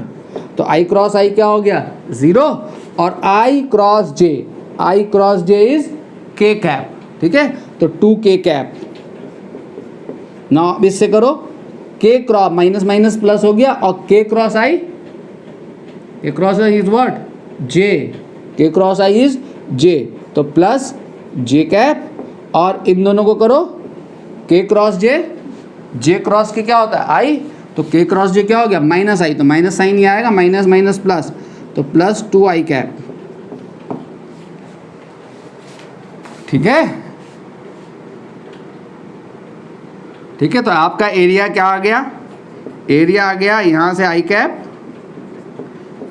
तो I क्रॉस I क्या हो गया 0, और I cross J is K cap. ठीक है, तो 2K कैप। ना अब इससे करो, K cross minus minus plus हो गया, और K cross I is what, J, K cross I is J, तो प्लस J कैप, और इन दोनों को करो K क्रॉस J क्रॉस के क्या होता है I, तो K क्रॉस J क्या हो गया -I, तो माइनस साइन ही आएगा, माइनस माइनस प्लस, तो प्लस 2I कैप। ठीक है, ठीक है, तो आपका एरिया क्या आ गया, एरिया आ गया यहाँ से I कैप,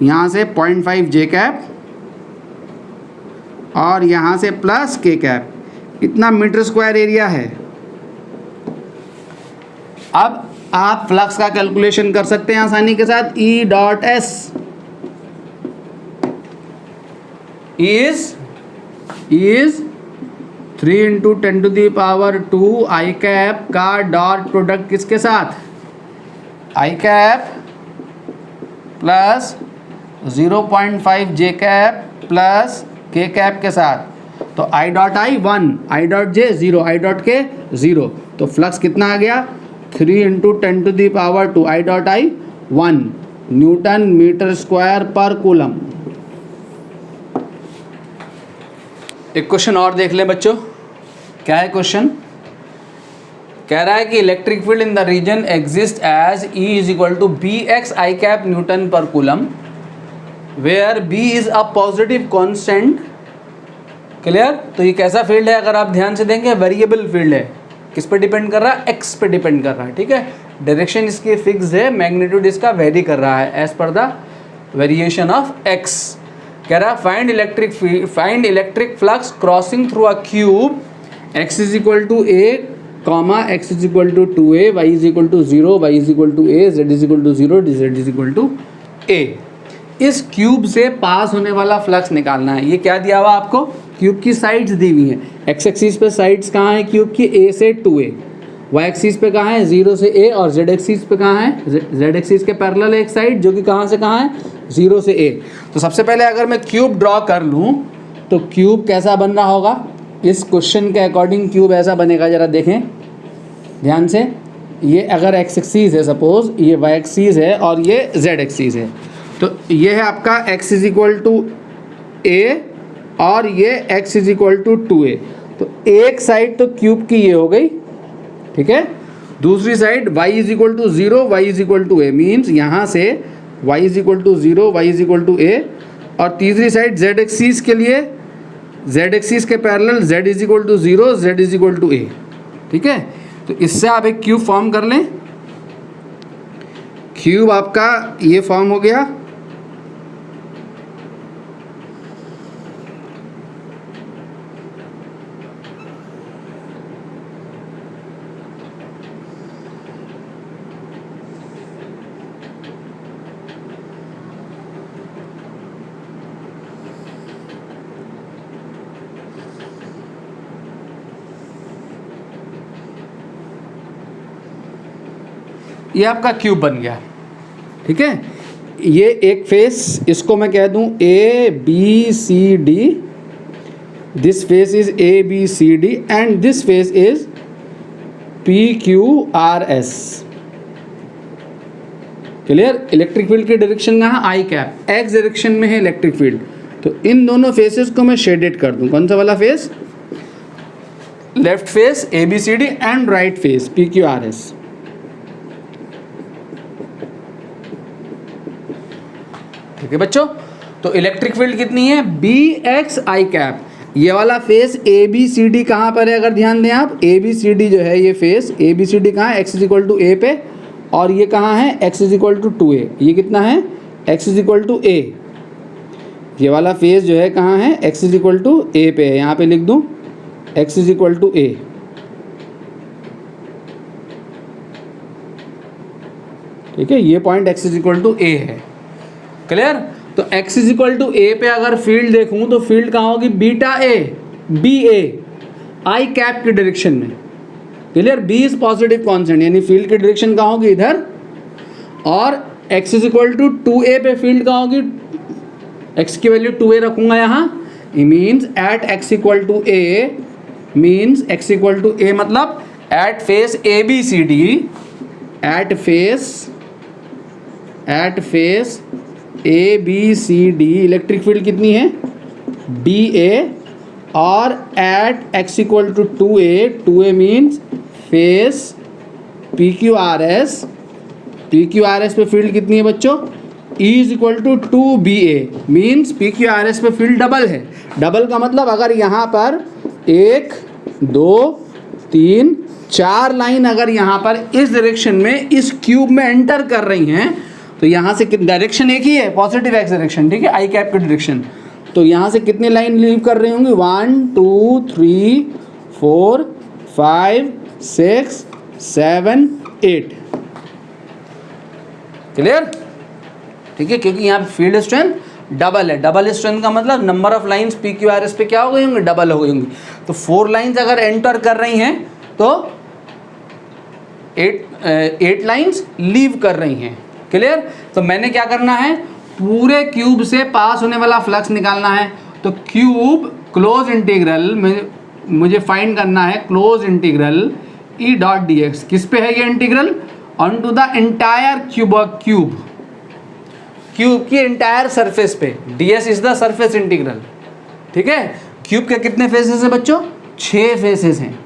यहाँ से 0.5 J कैप, और यहाँ से प्लस K कैप। इतना मीटर स्क्वायर एरिया है। अब आप फ्लक्स का कैलकुलेशन कर सकते हैं आसानी के साथ। E dot S is 3 × 10⁻² I cap का डॉट प्रोडक्ट किसके साथ, I cap plus 0.5 J cap plus K cap के साथ। तो I dot I 1, I dot J 0, I dot K 0। तो फ्लक्स कितना आ गया 3 × 10⁻², I dot I 1 newton metre square per coulomb. एक क्वेश्चन और देख लें बच्चों, क्या है क्वेश्चन, कह रहा है कि electric field in the region exist as E = Bx I cap newton पर coulomb, where B is a positive constant. Clear? तो ये कैसा फील्ड है, अगर आप ध्यान से देंगे वेरिएबल फील्ड है। किस पे डिपेंड कर रहा है, एक्स पे डिपेंड कर रहा है। ठीक है, डायरेक्शन इसकी फिक्स है, मैग्नीट्यूड इसका वेरी कर रहा है as per the variation of X. कह रहा find electric flux crossing through a cube x is equal to a comma x is equal to 2a, y is equal to 0, y is equal to a, z is equal to 0, z is equal to a। इस क्यूब से पास होने वाला फ्लक्स निकालना है। ये क्या दिया हुआ आपको, क्यूब की साइड्स दी हुई हैं। एक्स एक्सिस पे साइड्स कहाँ है क्यूब की, a से 2a, वाई एक्सिस पे कहाँ है 0 से a, और जेड एक्सिस पे कहाँ है, जेड एक्सिस के पैरेलल एक साइड जो कि कहाँ से कहाँ है 0 से a। तो सबसे पहले अगर मैं क्यूब ड्रॉ कर लूँ तो क्यूब कैसा बन रहा होगा, इस क्वेश्चन के अकॉर्डिंग क्यूब ऐसा बनेगा, ज़रा देखें ध्यान से। ये अगर एक्स एक्सिस है सपोज, ये वाई एक्सिस है और ये जेड एक्सिस है, तो ये है आपका x is equal to a और ये x is equal to 2a। तो एक साइड तो क्यूब की ये हो गई, ठीक है। दूसरी side y is equal to 0, y is equal to a, means यहाँ से y is equal to 0, y is equal to a। और तीसरी साइड z एक्सिस के लिए, z एक्सिस के parallel z is equal to 0, z is equal to a, ठीक है। तो इससे आप एक क्यूब फॉर्म कर लें। क्यूब आपका ये फॉर्म हो गया। ये आपका क्यूब बन गया, ठीक है। ये एक फेस, इसको मैं कह दूं A B C D, this face is A B C D and this face is P Q R S. Clear. Electric field की डायरेक्शन कहाँ, आई कैप, एक्स डायरेक्शन में है इलेक्ट्रिक फील्ड। तो इन दोनों फेसेस को मैं शेडेड कर दूं। कौन सा वाला face, left face A B C D and right face P Q R S. ठीक है बच्चों। तो इलेक्ट्रिक फील्ड कितनी है, बी एक्स आई कैप। ये वाला face A B C D कहाँ पर है, अगर ध्यान दें आप, ए बी सी डी जो है ये face A B C D कहाँ है, x is equal to A पे, और ये कहाँ है x is equal to 2a। ये कितना है, x is equal to a। ये वाला फेस जो है कहाँ है, x is equal to a पे है। यहाँ पे लिख दूँ X is equal to a, ठीक है। ये point X is equal to a है। क्लियर। तो x is equal to a पे अगर फील्ड देखूं तो फील्ड कहाँ होगी, बीटा a, B A, I cap की डायरेक्शन में। Clear. b is positive constant, यानी फील्ड की डायरेक्शन कहाँ होगी, इधर। और x is equal to 2a पे फील्ड कहाँ होगी, x की वैल्यू 2a रखूंगा यहाँ। Means at x equal to a, means x equal to a मतलब at face A B C D, at face A B C D electric field कितनी है, बी ए, और at X equal to 2a means face P Q R S पे फील्ड कितनी है बच्चों, E is equal to 2ba means P Q R S पे फील्ड डबल है। डबल का मतलब अगर यहाँ पर 1 2 3 4 लाइन अगर यहाँ पर इस डायरेक्शन में इस क्यूब में एंटर कर रही हैं, तो यहाँ से डायरेक्शन एक ही है, पॉजिटिव एक्स डायरेक्शन, ठीक है, आई कैप की डायरेक्शन। तो यहाँ से कितनी लाइन लीव कर रही होंगी, 1 2 3 4 5 6 7 8। क्लियर। ठीक है, क्योंकि यहाँ फील्ड स्ट्रेंथ डबल है। डबल स्ट्रेंथ का मतलब number of lines P Q R S पे क्या हो गई होंगी, डबल हो गई होंगी। तो 4 लाइंस अगर एंटर कर रही हैं तो 8 लाइंस लीव कर रही हैं। क्लियर। तो मैंने क्या करना है, पूरे क्यूब से पास होने वाला फ्लक्स निकालना है। तो क्यूब क्लोज इंटीग्रल में मुझे फाइंड करना है, close integral E dot D X. किस पे है ये integral, on to the entire cube की एंटायर सरफेस पे। ds is the surface integral. ठीक है। क्यूब के कितने फेसेस हैं बच्चों, 6 फेसेस हैं।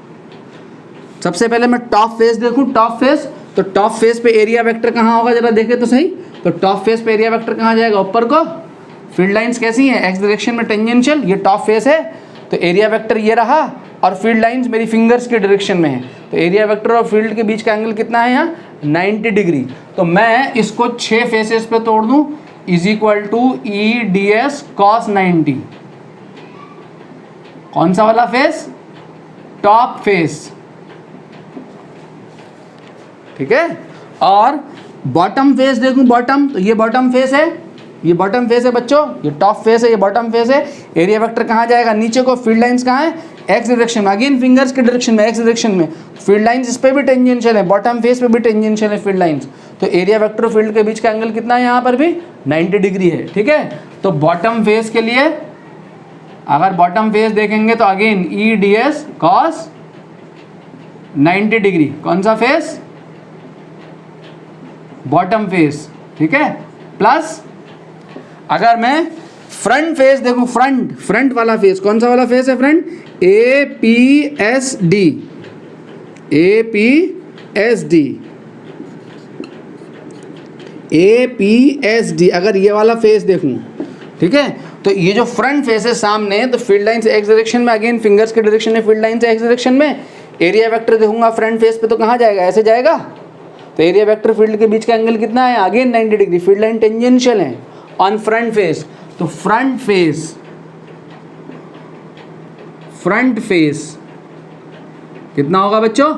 सबसे पहले मैं टॉप फेस देखूं, टॉप फेस, तो टॉप फेस पे एरिया वेक्टर कहाँ होगा, जरा देखें तो सही। तो टॉप फेस पे एरिया वेक्टर कहाँ जाएगा, ऊपर को। फील्ड लाइंस कैसी हैं, एक्स डायरेक्शन में टेंजेंशियल, ये टॉप फेस है, तो एरिया वेक्टर ये रहा, और फील्ड लाइंस मेरी फिंगर्स के डायरेक्शन में है। तो एरिया वेक्टर और फील्ड के बीच का एंगल कितना है यहाँ, 90 डिग्री। तो मैं इसको 6 फेसेस पे तोड़ दूँ, is equal to E D S cos 90। कौन सा वाला फेस? टॉप फेस, ठीक है। और बॉटम फेस देखूं, बॉटम, तो ये बॉटम फेस है, ये बॉटम फेस है बच्चों, ये टॉप फेस है, ये बॉटम फेस है। एरिया वेक्टर कहाँ जाएगा? नीचे को। फील्ड लाइंस कहाँ है? एक्स डायरेक्शन में, अगेन फिंगर्स के डायरेक्शन में, एक्स डायरेक्शन में। फील्ड लाइंस इस पे भी टेंजेंशियल है, बॉटम फेस पे भी टेंजेंशियल है फील्ड लाइंस। तो एरिया वेक्टर और फील्ड के बीच का एंगल कितना है? यहाँ पर भी 90 डिग्री है, ठीक है। तो बॉटम फेस के लिए अगर बॉटम फेस देखेंगे तो अगेन ई डी एस कॉस 90 डिग्री। कौन सा फेस? बॉटम फेस, ठीक है। प्लस अगर मैं फ्रंट फेस देखूं, फ्रंट वाला फेस, कौन सा वाला फेस है front? A P S D, A P S D, A P S D. अगर ये वाला फेस देखूं, ठीक है, तो ये जो फ्रंट फेस है सामने, तो फील्ड लाइन से एक्स डायरेक्शन में, अगेन फिंगर्स के डायरेक्शन में, फील्ड लाइन से एक्स डायरेक्शन में। एरिया वेक्टर देखूंगा फ्रंट फेस पे तो कहाँ जाएगा? ऐसे जाएगा। तो एरिया वेक्टर फील्ड के बीच का एंगल कितना है? Again 90 degree. Field line tangential है ऑन फ्रंट फेस, तो फ्रंट फेस कितना होगा बच्चों?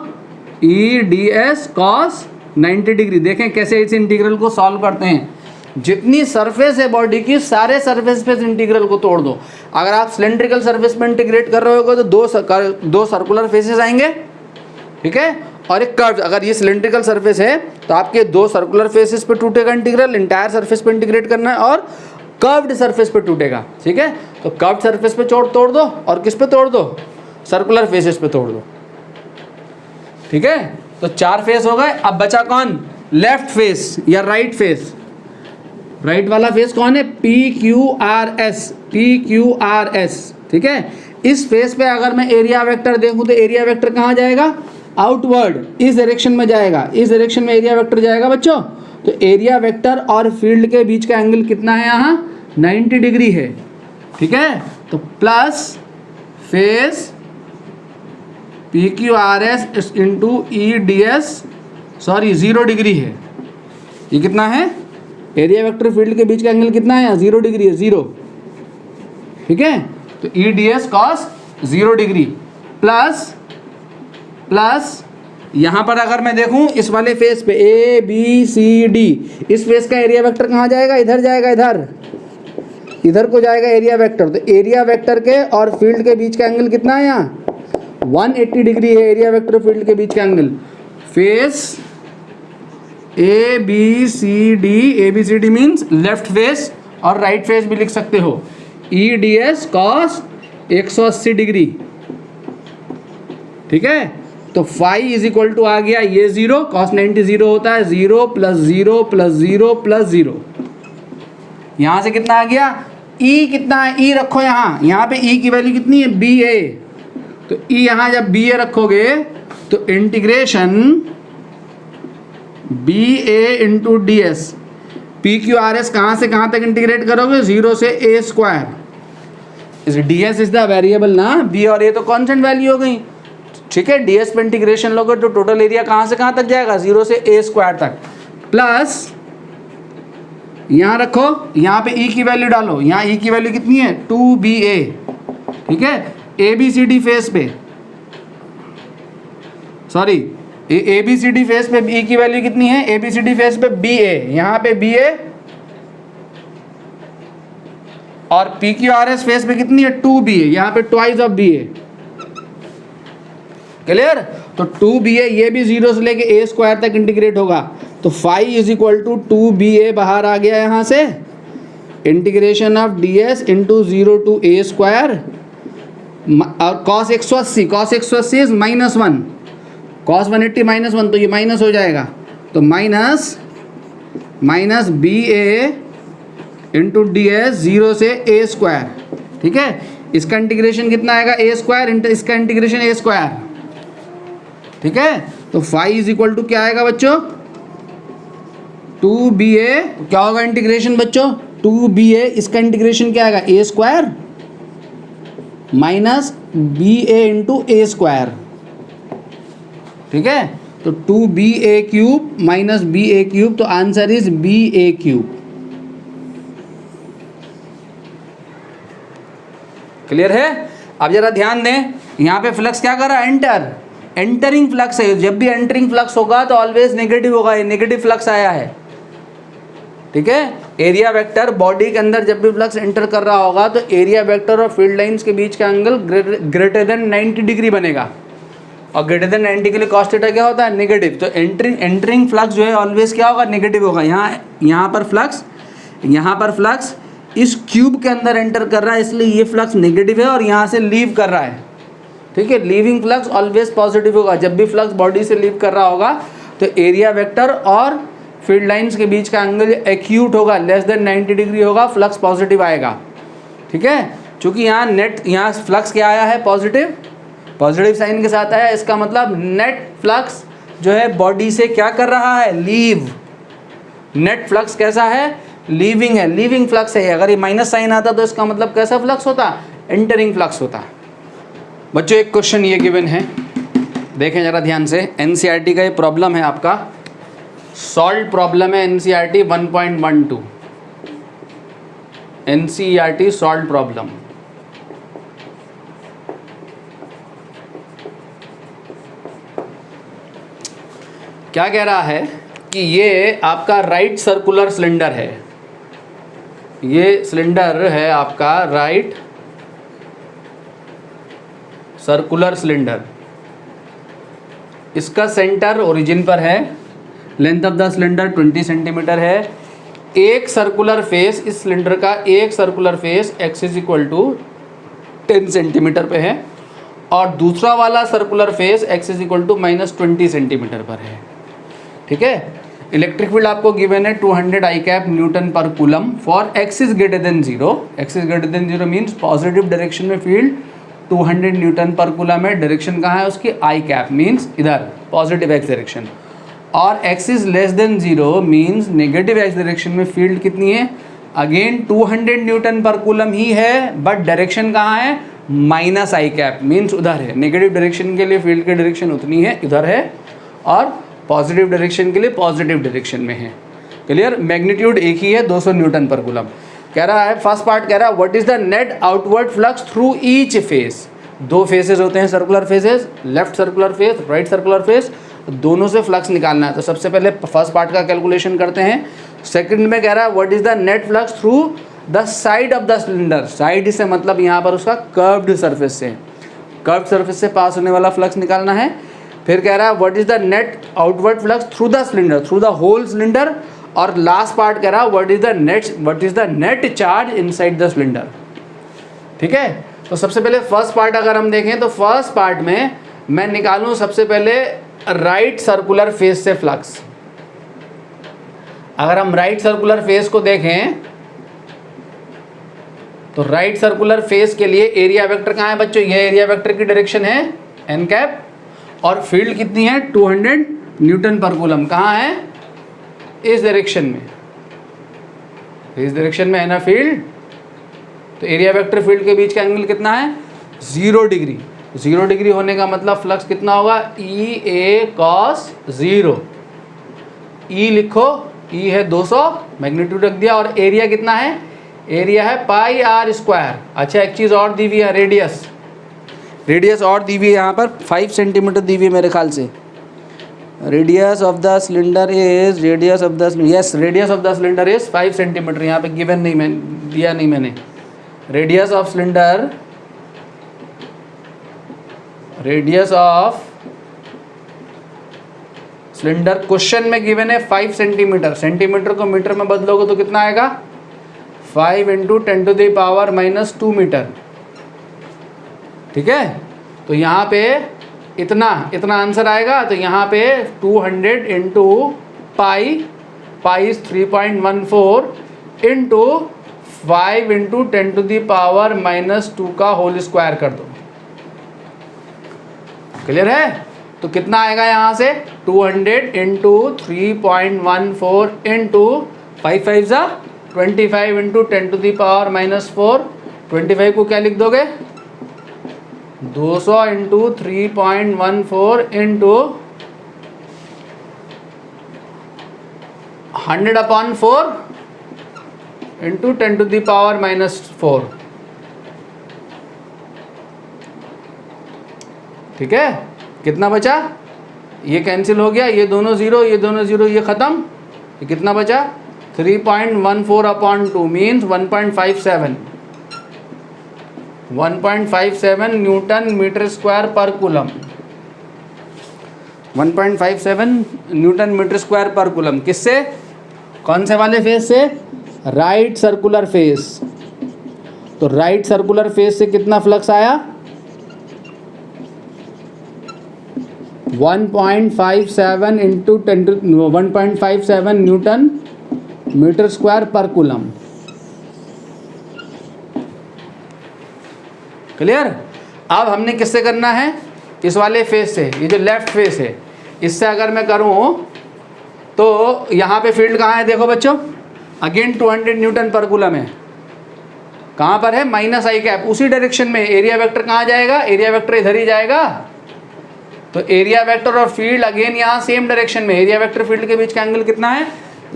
ई डी एस कॉस 90 डिग्री। देखें कैसे इस इंटीग्रल को सॉल्व करते हैं। जितनी सरफेस है बॉडी की, सारे सरफेस पे इंटीग्रल को तोड़ दो। अगर आप सिलेंड्रिकल सरफेस में इंटीग्रेट कर रहे हो तो दो सर्कुलर फेसेस आएंगे, ठीक है, और एक कर्व। अगर ये सिलेंड्रिकल सरफेस है तो आपके दो सर्कुलर फेसेस पे टूटेगा इंटीग्रल, इंटायर सरफेस पे इंटीग्रेट करना है, और कर्व्ड सरफेस पे टूटेगा, ठीक है। तो कर्व्ड सरफेस पे तोड़ दो, और किस पे तोड़ दो? सर्कुलर फेसेस पे तोड़ दो, ठीक है। तो 4 फेस हो गए। अब बचा कौन? लेफ्ट फेस या राइट फेस। राइट वाला फेस कौन है? P Q R S, P Q R S, ठीक है। इस फेस पे अगर मैं एरिया वेक्टर देखूं तो एरिया वेक्टर कहाँ जाएगा? आउटवर्ड, इस डायरेक्शन में जाएगा, इस डायरेक्शन में एरिया वेक्टर जाएगा बच्चों। तो एरिया वेक्टर और फील्ड के बीच का एंगल कितना है? यहाँ 90 डिग्री है, ठीक है। तो plus face P Q R S into ई डी एस, सॉरी 0 डिग्री है। ये कितना है? एरिया वेक्टर फील्ड के बीच का एंगल कितना है? 0 डिग्री है, 0, ठीक है। तो ई D S cos 0 degree plus यहाँ पर अगर मैं देखूं इस वाले फेस पे ए बी सी डी, इस फेस का एरिया वेक्टर कहाँ जाएगा? इधर जाएगा, इधर को जाएगा एरिया वेक्टर। तो एरिया वेक्टर के और फील्ड के बीच का एंगल कितना है? यहाँ 180 डिग्री है एरिया वेक्टर फील्ड के बीच का angle. Face A B C D means left face और राइट फेस भी लिख सकते हो। E D S cos 180 degree, ठीक है। तो फाई इज इक्वल टू आ गया ये 0, कॉस 90 0 होता है, 0 प्लस 0 प्लस 0 प्लस 0। यहाँ से कितना आ गया? ई कितना है? ई रखो यहाँ पे ई की वैल्यू कितनी है? B A. तो ई यहाँ जब बी ए रखोगे तो integration B A into D S, P Q R S कहाँ से कहाँ तक इंटीग्रेट करोगे? 0 से A square. D S is the variable ना, बी और ए तो कॉन्स्टेंट वैल्यू हो गई, ठीक है। डी एस पे इंटीग्रेशन लोगे तो टोटल एरिया कहाँ से कहाँ तक जाएगा? 0 से ए स्क्वायर तक। प्लस यहाँ रखो, यहाँ पे ई की वैल्यू डालो, यहाँ ई की वैल्यू कितनी है? 2ba, ठीक है। A B C D face पे, sorry A B C D face पे ई की वैल्यू कितनी है? A B C D face पे बी ए, यहाँ पे बी ए, और P Q R S face पे कितनी है? 2ba, यहाँ पे twice of B A. Clear? तो 2ba ये भी 0 से लेके ए स्क्वायर तक इंटीग्रेट होगा। तो phi is equal to 2ba बाहर आ गया यहाँ से, integration of D S into 0 to A square, और कॉस 180 इज -1, कॉस 180 -1, तो ये माइनस हो जाएगा। तो minus B A into D S 0 से ए स्क्वायर, ठीक है। इसका इंटीग्रेशन कितना आएगा? ए स्क्वायर, इसका इंटीग्रेशन ए स्क्वायर, ठीक है। तो फाई इज इक्वल टू क्या आएगा बच्चों? 2ba, क्या होगा इंटीग्रेशन बच्चों? 2ba, इसका इंटीग्रेशन क्या आएगा? A square minus B A into A square, ठीक है। तो 2ba cube minus B A cube, तो answer is B A cube. Clear है? अब जरा ध्यान दें, यहाँ पे फ्लक्स क्या कर रहा है? एंटरिंग फ्लक्स है। जब भी एंटरिंग फ्लक्स होगा तो ऑलवेज नेगेटिव होगा, ये नेगेटिव फ्लक्स आया है, ठीक है। एरिया वेक्टर बॉडी के अंदर जब भी फ्लक्स एंटर कर रहा होगा तो एरिया वेक्टर और फील्ड लाइंस के बीच का एंगल ग्रेटर देन 90 डिग्री बनेगा, और ग्रेटर देन 90 के लिए कॉस थीटा क्या होता है? नेगेटिव। तो एंटरिंग फ्लक्स जो है ऑलवेज क्या होगा? नेगेटिव होगा। यहाँ पर फ्लक्स इस क्यूब के अंदर एंटर कर रहा है, इसलिए ये फ्लक्स नेगेटिव है, और यहाँ से लीव कर रहा है, ठीक है। लीविंग फ्लक्स ऑलवेज पॉजिटिव होगा। जब भी फ्लक्स बॉडी से लीव कर रहा होगा तो एरिया वेक्टर और फील्ड लाइंस के बीच का एंगल एक्यूट होगा, लेस देन 90 डिग्री होगा, फ्लक्स पॉजिटिव आएगा, ठीक है। चूंकि यहाँ फ्लक्स क्या आया है? पॉजिटिव साइन के साथ आया, इसका मतलब नेट फ्लक्स जो है बॉडी से क्या कर रहा है? लीव। नेट फ्लक्स कैसा है? लीविंग है, लीविंग फ्लक्स है। अगर ये माइनस साइन आता तो इसका मतलब कैसा फ्लक्स होता? एंटरिंग फ्लक्स होता। बच्चों एक क्वेश्चन ये गिवन है, देखें जरा ध्यान से। एनसीईआरटी का ये प्रॉब्लम है आपका, सॉल्व प्रॉब्लम है एनसीईआरटी 1.12, एनसीईआरटी सॉल्व प्रॉब्लम। क्या कह रहा है कि ये आपका राइट सर्कुलर सिलेंडर है, ये सिलेंडर है आपका राइट सर्कुलर सिलेंडर, इसका सेंटर ओरिजिन पर है, length of the cylinder 20 centimetre है। एक सर्कुलर फेस, इस सिलेंडर का एक circular face x is equal to 10 centimetre पे है, और दूसरा वाला circular face x is equal to -20 centimetre पर है, ठीक है। इलेक्ट्रिक फील्ड आपको गिवन है 200 आई कैप न्यूटन पर coulomb for x is greater than 0। x is greater than 0 means positive direction में फील्ड 200 न्यूटन पर कूलम है, डायरेक्शन कहाँ है उसकी? आई कैप मीन्स इधर पॉजिटिव x डायरेक्शन, और x is less than 0 means negative x direction में फील्ड कितनी है? अगेन 200 न्यूटन पर कूलम ही है, बट डायरेक्शन कहाँ है? माइनस आई कैप मीन्स उधर है। नेगेटिव डायरेक्शन के लिए फील्ड की डायरेक्शन उतनी है, इधर है, और पॉजिटिव डायरेक्शन के लिए पॉजिटिव डायरेक्शन में है। क्लियर? मैग्नीट्यूड एक ही है, 200 न्यूटन पर कूलम। कह रहा है फर्स्ट पार्ट कह रहा है what is the net outward flux through each face. दो फेसेस होते हैं circular faces, left circular face, right circular face, दोनों से फ्लक्स निकालना है। तो सबसे पहले फर्स्ट पार्ट का कैलकुलेशन करते हैं। सेकंड में कह रहा है what is the net flux through the side of the cylinder. Side से मतलब यहाँ पर उसका कर्व्ड सरफेस से, कर्व्ड सरफेस से पास होने वाला फ्लक्स निकालना है। फिर कह रहा है what is the net outward flux through the cylinder, through the whole cylinder. और लास्ट पार्ट कह रहा है what is the net charge inside the cylinder, ठीक है। तो सबसे पहले फर्स्ट पार्ट अगर हम देखें तो फर्स्ट पार्ट में मैं निकालूं सबसे पहले राइट सर्कुलर फेस से फ्लक्स। अगर हम राइट सर्कुलर फेस को देखें तो राइट सर्कुलर फेस के लिए एरिया वेक्टर कहाँ है बच्चों? ये एरिया वेक्टर की डायरेक्शन है एन कैप, और फील्ड कितनी है? 200 न्यूटन पर कूलम। कहाँ है? इस डायरेक्शन में, इस डायरेक्शन में है ना फील्ड। तो एरिया वेक्टर फील्ड के बीच का एंगल कितना है? 0 डिग्री। 0 डिग्री होने का मतलब फ्लक्स कितना होगा? ई ए कॉस 0। ई लिखो, ई है 200, मैग्नीट्यूड रख दिया, और एरिया कितना है? एरिया है पाई आर स्क्वायर। अच्छा एक चीज़ और दी हुई है, रेडियस, रेडियस और दी हुई है यहाँ पर 5 सेंटीमीटर दी हुई है मेरे ख्याल से। Radius of the cylinder is, radius of the, yes radius of the cylinder is 5 centimetre. यहाँ पे गिवन नहीं, मैं दिया नहीं मैंने। Radius of cylinder, radius of cylinder question में गिवन है 5 सेंटीमीटर। सेंटीमीटर को मीटर में बदलोगे तो कितना आएगा? 5 × 10⁻² मीटर, ठीक है। तो यहाँ पे इतना आंसर आएगा। तो यहाँ पे 200 × पाई, पाई 3.14 इंटू 5 × 10⁻² का होल स्क्वायर कर दो। क्लियर है? तो कितना आएगा यहाँ से? 200 × 3.14 इंटू 5 5 ज़ा 25 × 10⁻⁴। 25 को क्या लिख दोगे? 200 × 3.14 इंटू 100/4 इंटू 10⁻⁴। ठीक है, कितना बचा, ये कैंसिल हो गया, ये दोनों ज़ीरो, ये दोनों ज़ीरो, ये ख़त्म, ये कितना बचा 3.14/2 means 1.57 Newton metre square per coulomb, 1.57 Newton metre square per coulomb. किससे, कौन से वाले फेस से, राइट सर्कुलर फेस। तो राइट सर्कुलर फेस से कितना फ्लक्स आया, 1.57 into 1.57 Newton metre square per coulomb. Clear. अब हमने किससे करना है, इस वाले फेस से, ये जो लेफ्ट फेस है इससे अगर मैं करूं तो यहाँ पे फील्ड कहाँ है, देखो बच्चों, अगेन 200 न्यूटन पर कूलम है, कहाँ पर है, माइनस आई कैप, उसी डायरेक्शन में। एरिया वेक्टर कहाँ जाएगा, एरिया वेक्टर इधर ही जाएगा। तो एरिया वेक्टर और फील्ड अगेन यहाँ सेम डायरेक्शन में, एरिया वेक्टर फील्ड के बीच का एंगल कितना है,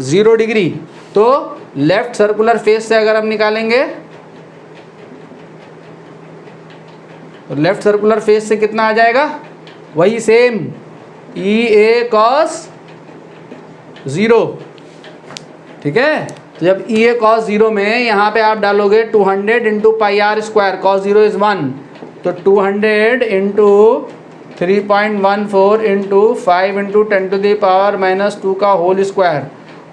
0 डिग्री। तो लेफ्ट सर्कुलर फेस से अगर हम निकालेंगे तो लेफ्ट सर्कुलर फेस से कितना आ जाएगा, वही सेम ई ए कॉस 0, ठीक है। तो जब ई ए कॉस 0 में यहाँ पे आप डालोगे 200 into pi R square, cos 0 is 1, तो 200 इंटू 3.14 इंटू 5 इंटू 10⁻⁻² का होल स्क्वायर।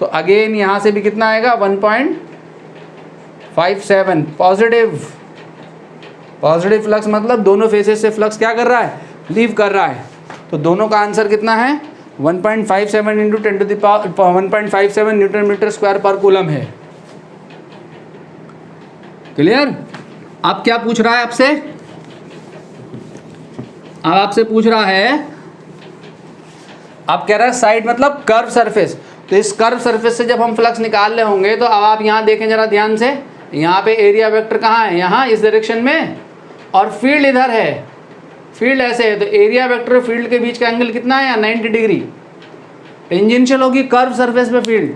तो अगेन यहाँ से भी कितना आएगा, 1.57 पॉजिटिव फ्लक्स, मतलब दोनों फेसेस से फ्लक्स क्या कर रहा है, लीव कर रहा है। तो दोनों का आंसर कितना है, 1.57 into 1.57 Newton metre square per coulomb है। क्लियर। अब क्या पूछ रहा है आपसे, अब आपसे पूछ रहा है, अब कह रहा है साइड मतलब कर्व सरफेस। तो इस कर्व सरफेस से जब हम फ्लक्स निकाल रहे होंगे तो अब आप यहाँ देखें जरा ध्यान से, यहाँ पे एरिया वेक्टर कहाँ है, यहाँ इस डायरेक्शन में, और फील्ड इधर है, फील्ड ऐसे है। तो एरिया वेक्टर और फील्ड के बीच का एंगल कितना है, 90 डिग्री। टेंजेंशियल होगी कर्व सरफेस पे फील्ड,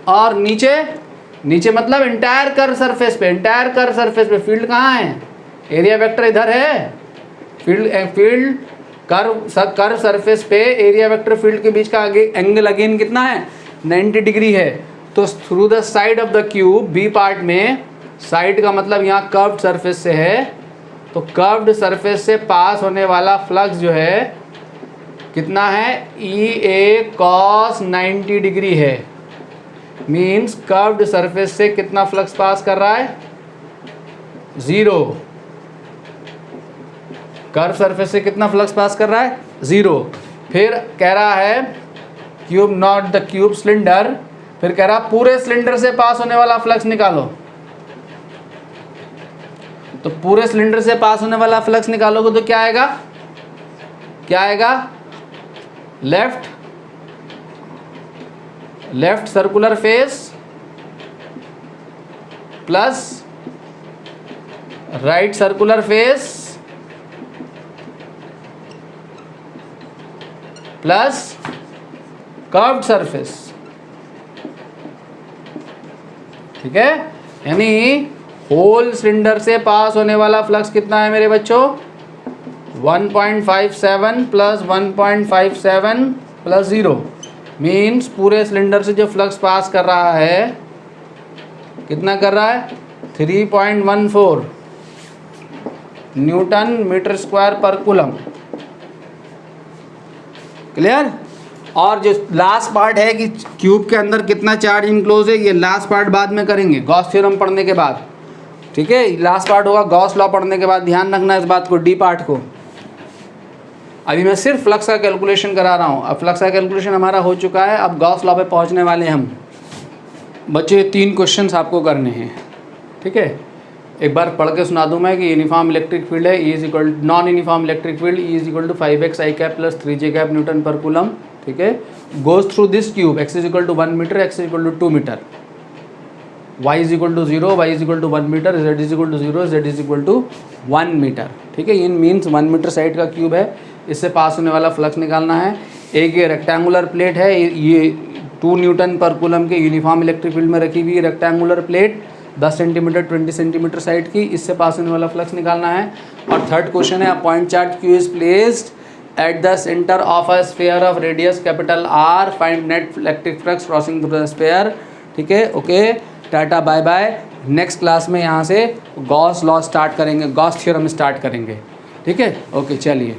और नीचे मतलब इंटायर कर्व सरफेस पे, इंटायर कर्व सरफेस पे फील्ड कहाँ है, एरिया वेक्टर इधर है, फील्ड कर्व सरफेस पे एरिया वेक्टर फील्ड के बीच का एंगल अगेन कितना है, 90 डिग्री है। तो through the side of the cube, B part में, साइड का मतलब यहाँ कर्व्ड सरफेस से है, तो कर्व्ड सरफेस से पास होने वाला फ्लक्स जो है कितना है, ई ए कॉस 90 डिग्री है। मीन्स कर्व्ड सरफेस से कितना फ्लक्स पास कर रहा है, 0। कर्व सरफेस से कितना फ्लक्स पास कर रहा है, 0। फिर कह रहा है cube not the cube cylinder, फिर कह रहा पूरे सिलेंडर से पास होने वाला फ्लक्स निकालो। तो पूरे सिलेंडर से पास होने वाला फ्लक्स निकालोगे तो क्या आएगा, left circular face plus right circular face plus curved surface, ठीक है। यानी होल सिलेंडर से पास होने वाला फ्लक्स कितना है मेरे बच्चों, 1.57 प्लस 1.57 प्लस 0, मीन्स पूरे सिलेंडर से जो फ्लक्स पास कर रहा है कितना कर रहा है, 3.14 Newton metre square per coulomb. Clear. और जो लास्ट पार्ट है कि क्यूब के अंदर कितना चार्ज इनक्लोज है, ये लास्ट पार्ट बाद में करेंगे गॉस थ्योरम पढ़ने के बाद, ठीक है। लास्ट पार्ट होगा गॉस लॉ पढ़ने के बाद, ध्यान रखना इस बात को, डी पार्ट को। अभी मैं सिर्फ फ्लक्स का कैलकुलेशन करा रहा हूँ। अब फ्लक्स का कैलकुलेशन हमारा हो चुका है, अब गॉस लॉ पे पहुँचने वाले हैं हम। बच्चे 3 क्वेश्चंस आपको करने हैं, ठीक है। एक बार पढ़ के सुना दूँ मैं कि यूनिफॉर्म इलेक्ट्रिक फील्ड है, E is equal non uniform electric field, E is equal to 5x I cap plus 3j cap newton पर कूलम, ठीक है। Goes through this cube, x is equal to 1 metre, x is equal to 2 metre, y is equal to 0, y is equal to 1 metre, z is equal to 0, z is equal to 1 metre, ठीक है। इन मीन्स 1 मीटर साइड का क्यूब है, इससे पास होने वाला फ्लक्स निकालना है। एक ये रेक्टेंगुलर प्लेट है, ये 2 न्यूटन पर कूलम के यूनिफॉर्म इलेक्ट्रिक फील्ड में रखी हुई rectangular plate 10 centimetre 20 centimetre side की, इससे पास होने वाला फ्लक्स निकालना है। और थर्ड क्वेश्चन है, a point charge Q is placed at the centre of a sphere of radius capital R find net electric flux crossing through the sphere. ठीक है, ओके, टाटा बाय बाय। नेक्स्ट क्लास में यहाँ से गॉस लॉ स्टार्ट करेंगे, गॉस थ्योरम स्टार्ट करेंगे। ठीक है, ओके, चलिए।